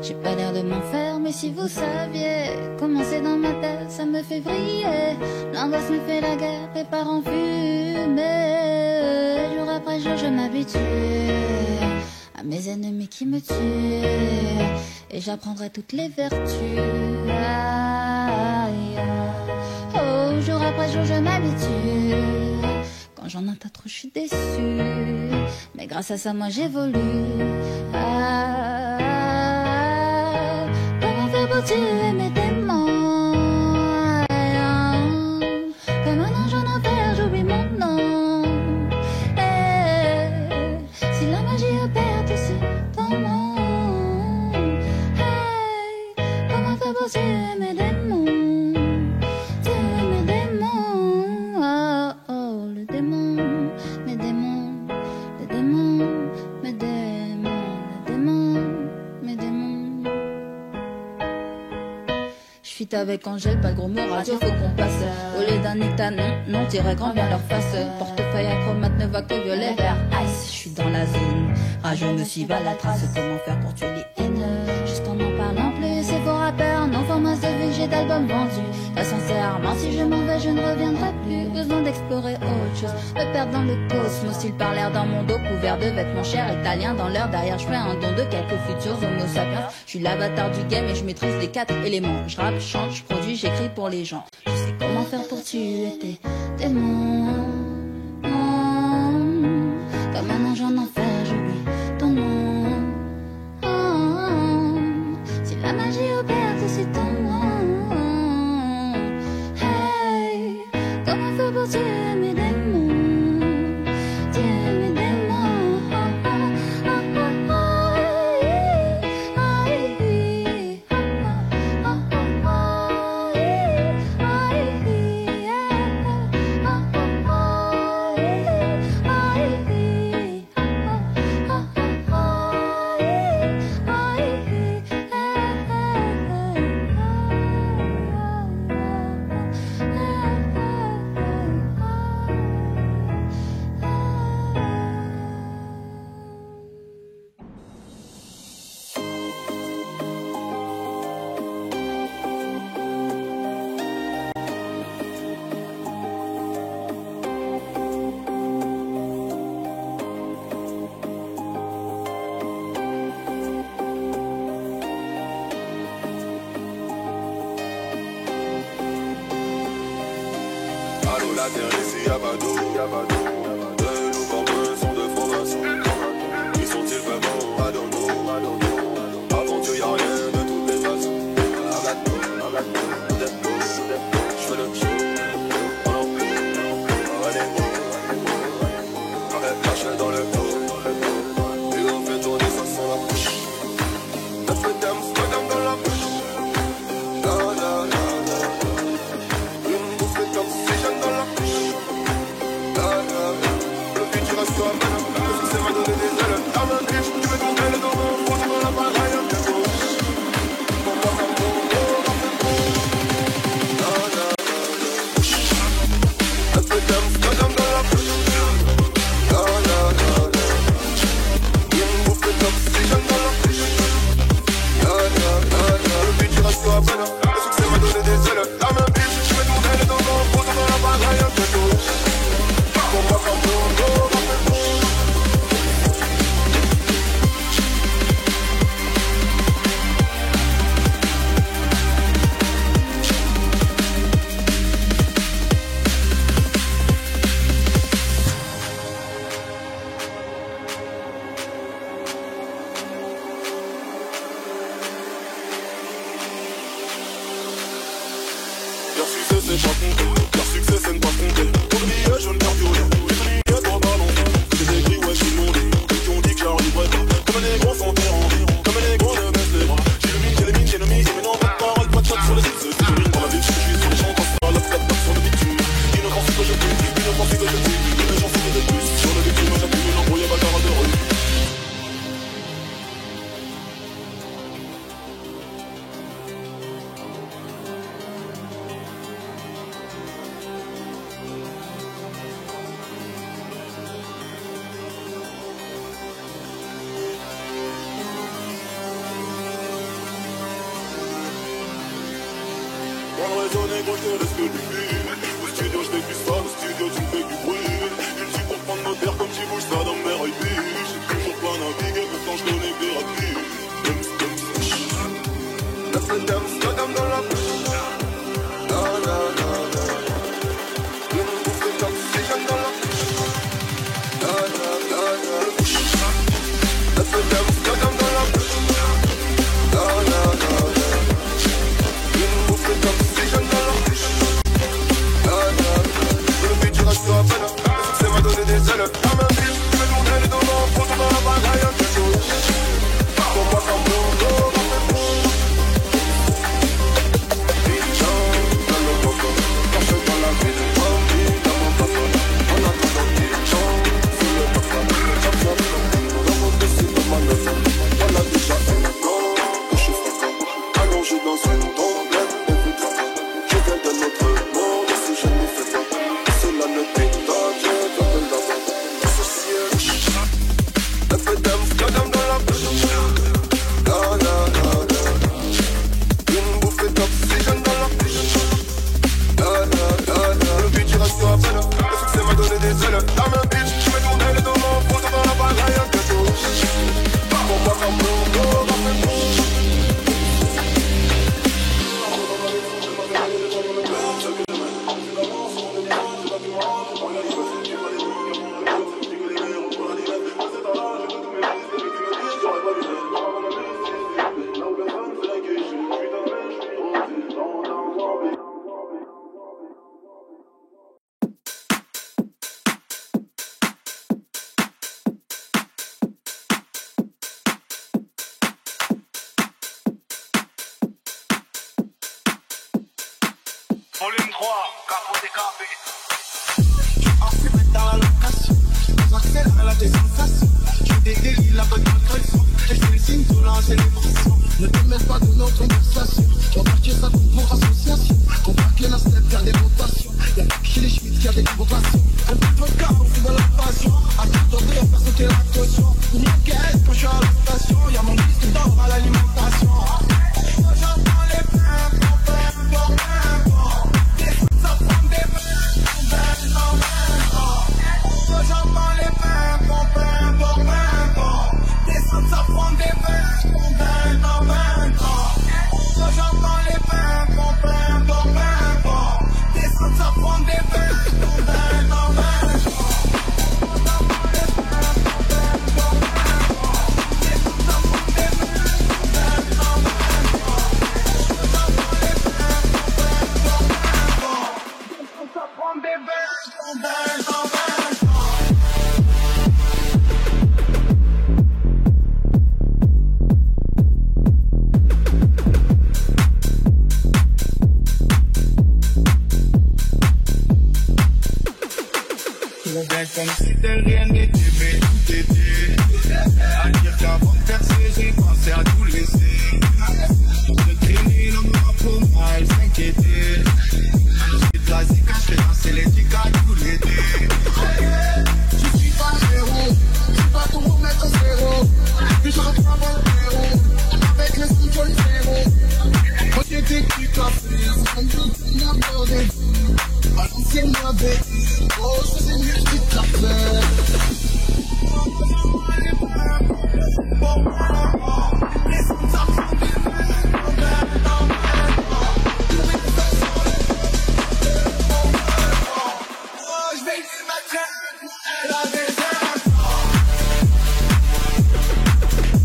[SPEAKER 20] J'ai pas l'air de m'en faire, mais si vous saviez comment c'est dans ma tête, ça me fait vriller. L'angoisse me fait la guerre, prépare en fumée. Jour après jour, je m'habitue à mes ennemis qui me tuent. Et j'apprendrai toutes les vertus. Aïe, aïe. Oh, jour après jour, je m'habitue. Quand j'en entends trop, je suis déçue. Mais grâce à ça, moi j'évolue. Ah, comment faire pour tuer mes démons? Comme un ange en enfer, j'oublie mon nom. Si la magie opère aussi dans mon. Comment faire pour tuer mes démons? Tuer mes démons. Oh, oh, le démon, mes démons, les démons, mes démons, les démons.
[SPEAKER 21] J'fit avec Angèle, pas de gros mots radio, faut qu'on passe. Au lieu d'un nectar, non, dirait grand bien leur face. Portefeuille acromate ne va que violet, vert, ice. J'suis dans la zone, rageux me suivent à la trace. Comment faire pour tuer les haineux? Juste en parlant plus, c'est pour rappeur. Non, format de vie, j'ai d'albums vendus. Pas sincèrement, si je m'en vais, je ne reviendrai plus. Besoin d'explorer autre chose, me perdre dans le cosmos. Ils parlèrent dans mon dos, couvert de vêtements chers italiens. Dans l'heure derrière, je fais un don de quelques futurs homo sapiens. Je suis l'avatar du game et je maîtrise les 4 éléments. Je rappe, chante, je produis, j'écris pour les gens. Je sais comment faire pour tuer tes démons. Comme un ange en enfer, j'oublie ton nom. Si la magie opère, c'est ton nom. Hey, comment faire pour tuer mes démons? Tuer mes démons.
[SPEAKER 3] La terre ici y'a pas d'eau, de nos formes sont de francs-maçons. Qui sont-ils vraiment? I don't know. Avant Dieu y'a rien de toutes les façons. Je fais le show. Avec la chaîne dans le dos. Et on fait tourner ça sans la bouche. Un peu d'Amsterdam dans la bouche. Une bouffe d'oxygène dans la bouche. Le futur reste comme le succès m'a donné des ailes. Dans ma biche, tu veux ton aile dans mon front, tu veux l'appareil un peu gauche. Pour moi comme mon dos, un peu d'Amsterdam dans la bouche. Une bouffe d'oxygène dans la bouche. Le futur reste comme le succès m'a donné des ailes. Dans ma biche, tu veux ton aile dans mon front, tu veux l'appareil un peu gauche. Pour moi comme mon dos. Leur succès c'est pas compté, leur succès c'est ne pas compter. Pour le billet jaune vert violet, les billets pour ballon. J'ai écrit ouais j'suis demandé, ceux qui ont dit que j'arriverais pas. Comme les gros sont terrandés, comme les gros ne baissent les bras. J'ai le mine, j'ai le mine, mais non pas de parole, pas de chat sur les sites. C'est une dans la ville, je suis sur les champs, quand c'est pas la fête, pas sur le bitume. Une pensée que je tue, une pensée que je tue, une chance de plus. Sur le bitume, j'appuie une embrouille, bâtard de rue. Pour raisonner, gros, je te laisse que du fil. Au studio, je fais plus ça, au studio, tu me fais du bruit. Une suite pour prendre nos terres comme tu bouges ça dans mes rêves. J'ai toujours pas navigué, pourtant je connais bien la vie. La fête d'Amsterdam dans la bouche. Une bouffe d'oxygène dans la bouche. La fête d'Amsterdam dans la bouche. Une bouffe d'oxygène dans la bouche. Le futur reste à peine. Le succès m'a donné des ailes. À ma ville, tu veux ton aile dans mon front, tu vas la bagaille un peu chaud. Pour moi comme mon dos. Allongé dans une tombe,
[SPEAKER 2] Oxygène dans la fiche. Le beat il reste sur la peine. Le succès m'a donné des ailes. La main bitch, je vais tourner les deux mains. Photo dans la balle, rien que tout. Pour moi comme Bobo,
[SPEAKER 22] Volume 3, capot décapé.
[SPEAKER 18] On se met dans la location, on accélère la désentation. Je dégueule la bonne nutrition, et je fais le signe de la célébration. Ne te mêle pas de notre conversation, on partir ça pour association. On va que la step faire des rotations, y'a que chez les Schmitt qui a des vocations. Un petit peu de car, on fout de la passion. À tout tourner, on fait sauter la caution. Une enquête quand je suis à la station, y'a mon disque d'or à l'alimentation. J'entends les plaintes, j'entends les mains, bon, descendre ça prend des mains, bon, j'entends les mains, bon, descendre ça prend des mains, bon,
[SPEAKER 2] comme si de rien n'était, mais tout était. À dire qu'avant de percer, j'ai pensé à tout laisser. Je traînais l'homme pour moi, elle s'inquiétait. J'ai de la zika, je fais danser les dicas tout l'été.
[SPEAKER 18] Je suis pas héros, je suis pas pour remettre zéro. Puis je retrouve mon héros, avec le style joli zéro. Quand j'étais plus café, c'est comme je suis abordé. À l'ancienne m'avait dit, oh je faisais mieux toute la fête.
[SPEAKER 2] Je vais lui mettre elle a des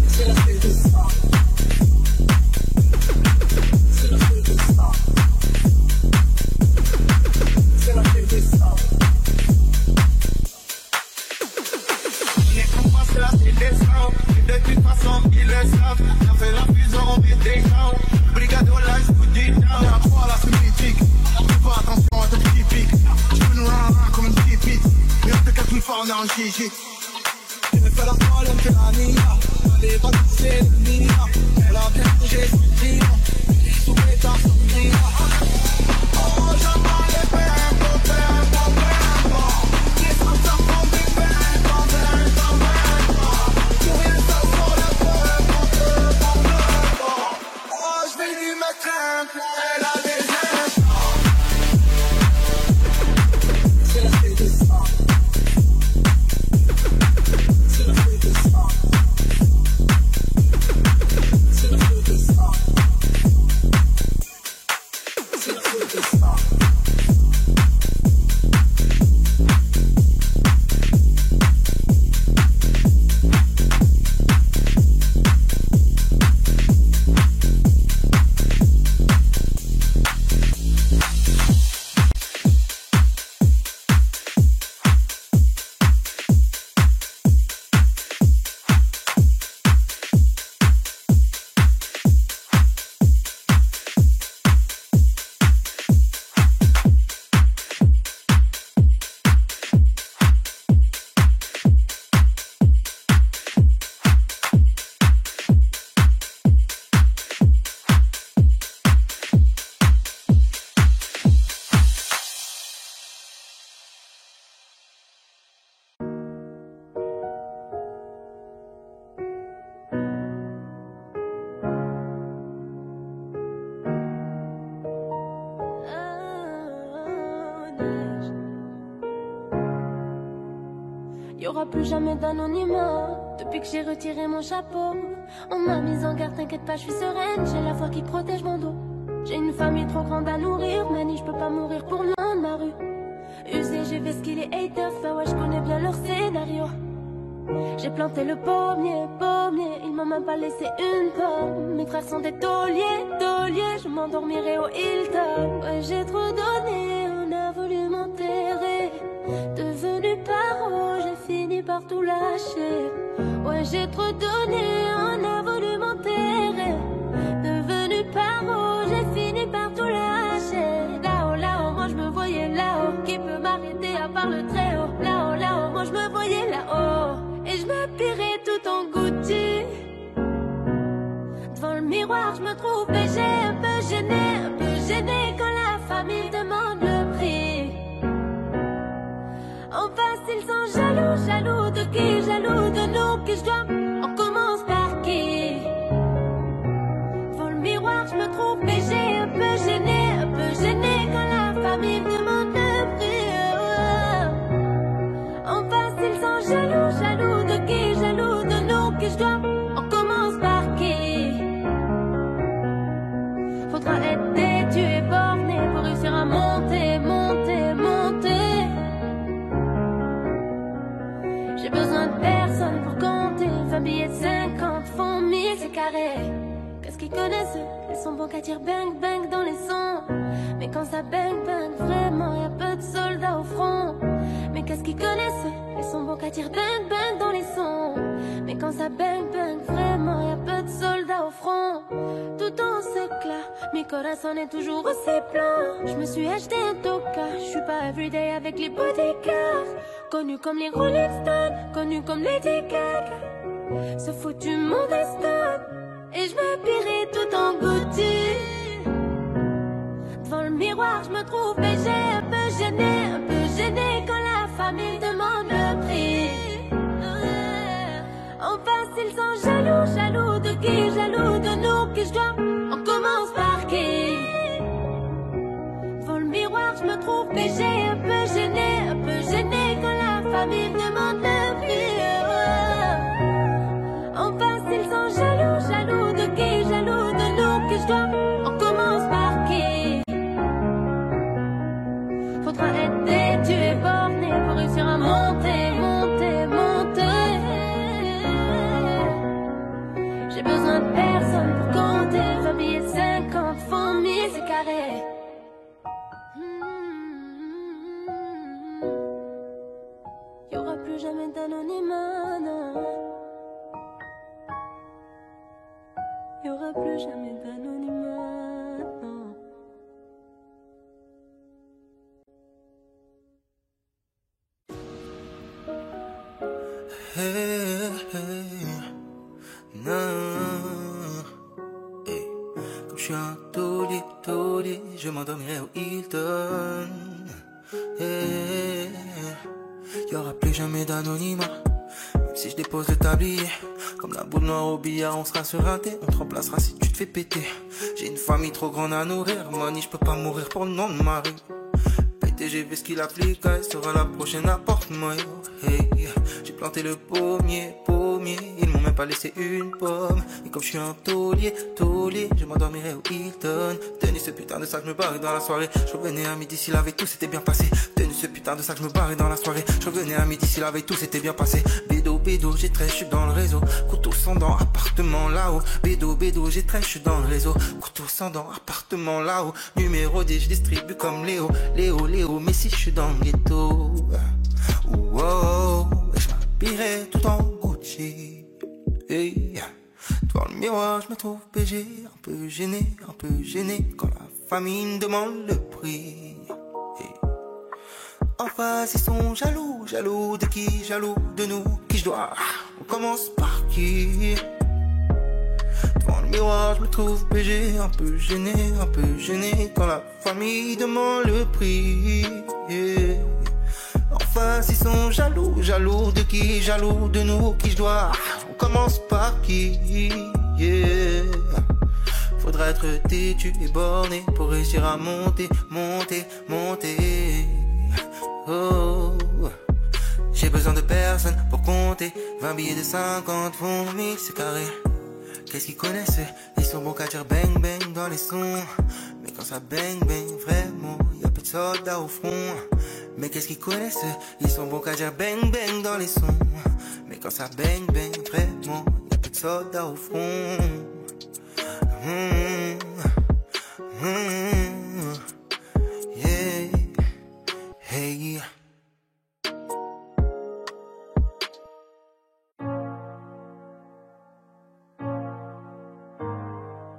[SPEAKER 18] c'est la fête de ça. C'est la fête de ça. C'est la fête de ça.
[SPEAKER 2] Les compas c'est la fête des ça. Et de toute façon ils le savent. Ça fait la fusion, on met des gens. Brigade au live, coup du down.
[SPEAKER 18] On est à 3 là, c'est mythique. Fais pas attention à ta typique. Je peux nous rendre comme une petite bite. Mais on te casse une fois, on est en gigi. Tu me fais la folle, elle me fait la nia. Elle est pas touchée de nia. Elle a bien bougé son client. Elle est sous l'état son nia.
[SPEAKER 2] Oh j'entends les peines, bon. Descends ça prend des peines, bon. Pour rien ça sur le bon. Oh je vais lui mettre un plan, elle a des ailes.
[SPEAKER 18] C'est la fête de ça. C'est la fête de ça. C'est la fête de ça. C'est la fête de ça.
[SPEAKER 9] Y'aura plus jamais d'anonymat. Depuis que j'ai retiré mon chapeau, on m'a mise en garde, t'inquiète pas, je suis sereine. J'ai la foi qui protège mon dos. J'ai une famille trop grande à nourrir, Mani, je peux pas mourir pour le nom de ma rue. Usé, j'ai vesqué les haters, bah ouais, je connais bien leur scénario. J'ai planté le pommier, ils m'ont même pas laissé une pomme. Mes frères sont des tauliers, je m'endormirai au Hilton. Ouais, j'ai trop donné, on a voulu m'enterrer. Devenu paro, j'ai fini par tout lâcher. Ouais, j'ai trop donné, on a voulu m'enterrer. Devenu paro, j'ai fini par tout lâcher. Là-haut, moi je me voyais là-haut. Qui peut m'arrêter à part le très haut? Là-haut, moi je me voyais là-haut. Et je m'habillerai tout en Gucci. Devant le miroir, je me trouve BG, un peu gênée quand la famille demande le prix. En face, ils sont jaloux de qui? Jaloux de nous, qui je dois? On commence par qui? Devant le miroir, je me trouve BG, un peu gênée quand la famille demande le prix. En face, ils sont jaloux de qui? Jaloux de nous, qui je dois? On commence par qui? Faudra être têtu et borné pour réussir à monter. J'ai besoin de personne pour compter. 20 billets de 50 font 1000, c'est carré. Qu'est-ce qu'ils connaissent eux? Ils sont bons qu'à dire bang bang dans les sons. Mais quand ça bang bang, vraiment y'a peu de soldats au front. Mais qu'est-ce qu'ils connaissent eux? Ils sont bons qu'à dire bang bang dans les sons. Mais quand ça bang bang, vraiment y'a peu de soldats au front. Tout en secla, mi corazon est toujours aussi plein. Je me suis acheté un toka, je suis pas everyday avec les bodyguards. Connu comme les Rolling Stones, connu comme Lady Gaga. Ce foutu monde est stone. Et je m'habillerai tout en Gucci. Devant le miroir, je me trouve BG, un peu gênée quand la famille demande le prix. En face, ils sont jaloux de qui? Jaloux de nous, qui je dois? On commence par qui? Devant le miroir, je me trouve BG, un peu gênée quand la famille demande le prix. En face, ils sont jaloux de qui? Jaloux de nous, qui je dois? On commence par qui? Faudra être têtu et borné pour réussir à monter. J'ai besoin de personne pour compter. 20 billets de 50 font 1000, c'est carré. Y'aura plus jamais d'anonymat, non. Y'aura plus jamais d'anonymat, non.
[SPEAKER 3] Hey, non. Hey. Comme je suis un taulier, je m'endormirai au Hilton. Hey. Y'aura plus jamais d'anonymat. Même si je dépose le tablier, comme la boule noire au billard, on sera sur un thé. On te remplacera si tu te fais péter. J'ai une famille trop grande à nourrir, Mani, je peux pas mourir pour le nom de Marie. J'ai vu ce qu'il applique, elle sera la prochaine apporte-moi. Hey, j'ai planté le pommier, ils m'ont même pas laissé une pomme. Et comme je suis un taulier, je m'endormirai au Hilton. Tenu ce putain de sac, je me barrais dans la soirée. Je revenais à midi si la veille tout s'était bien passé. Tenu ce putain de sac, je me barrais dans la soirée. Je revenais à midi si la veille tout s'était bien passé. Bédo, j'ai très, je suis dans le réseau. Couteau sans dents, appartement là-haut. Bédo, j'ai très, je suis dans le réseau. Couteau sans dents, appartement là-haut. Numéro 10, je distribue comme Léo, mais si je suis dans le ghetto, wow, je m'habillerai tout en Gucci. Hey. Devant le miroir, je me trouve BG, un peu gêné quand la famille me demande le prix. Hey. En face, ils sont jaloux de qui? Jaloux de nous, qui je dois? On commence par qui? Devant le miroir, je me trouve BG, un peu gêné quand la famille demande le prix. Yeah. En face, ils sont jaloux de qui? Jaloux de nous, qui je dois? On commence par qui? Yeah. Faudra être têtu et borné pour réussir à monter. Oh.
[SPEAKER 1] J'ai besoin de personne pour compter 20 billets de 50 font 1000 c'est carré. Qu'est-ce qu'ils connaissent? Ils sont bons qu'à dire bang bang dans les sons. Mais quand ça bang bang vraiment, y'a plus de soldats au front. Mais qu'est-ce qu'ils connaissent? Ils sont bons qu'à dire bang bang dans les sons. Mais quand ça bang bang vraiment, y'a plus de soldats au front. Yeah. Hey.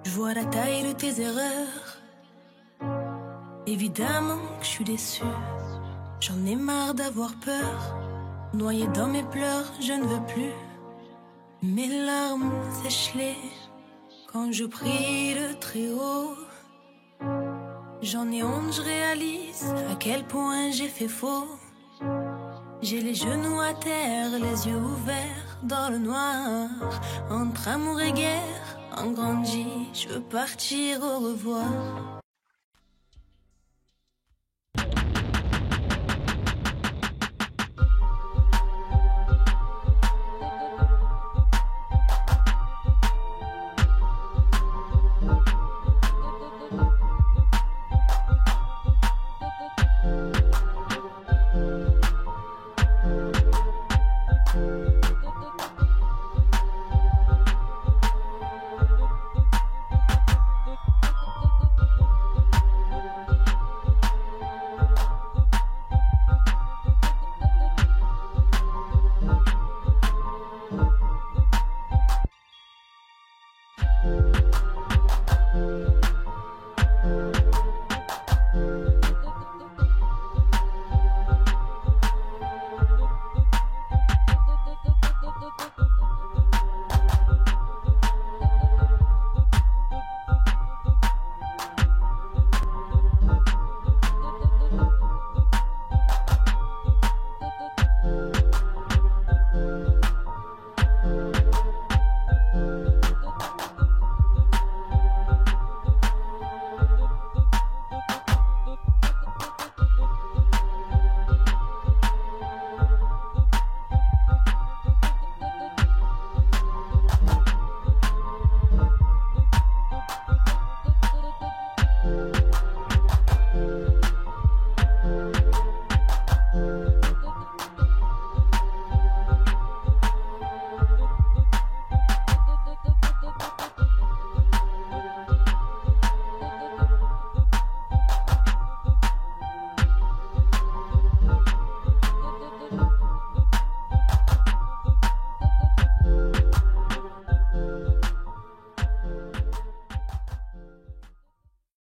[SPEAKER 19] Je vois la taille de tes erreurs. Évidemment que je suis déçue. J'en ai marre d'avoir peur. Noyé dans mes pleurs, je ne veux plus. Mes larmes sèchent-les quand je prie le très haut. J'en ai honte, je réalise à quel point j'ai fait faux. J'ai les genoux à terre, les yeux ouverts dans le noir. Entre amour et guerre, en grandi, je veux partir au revoir.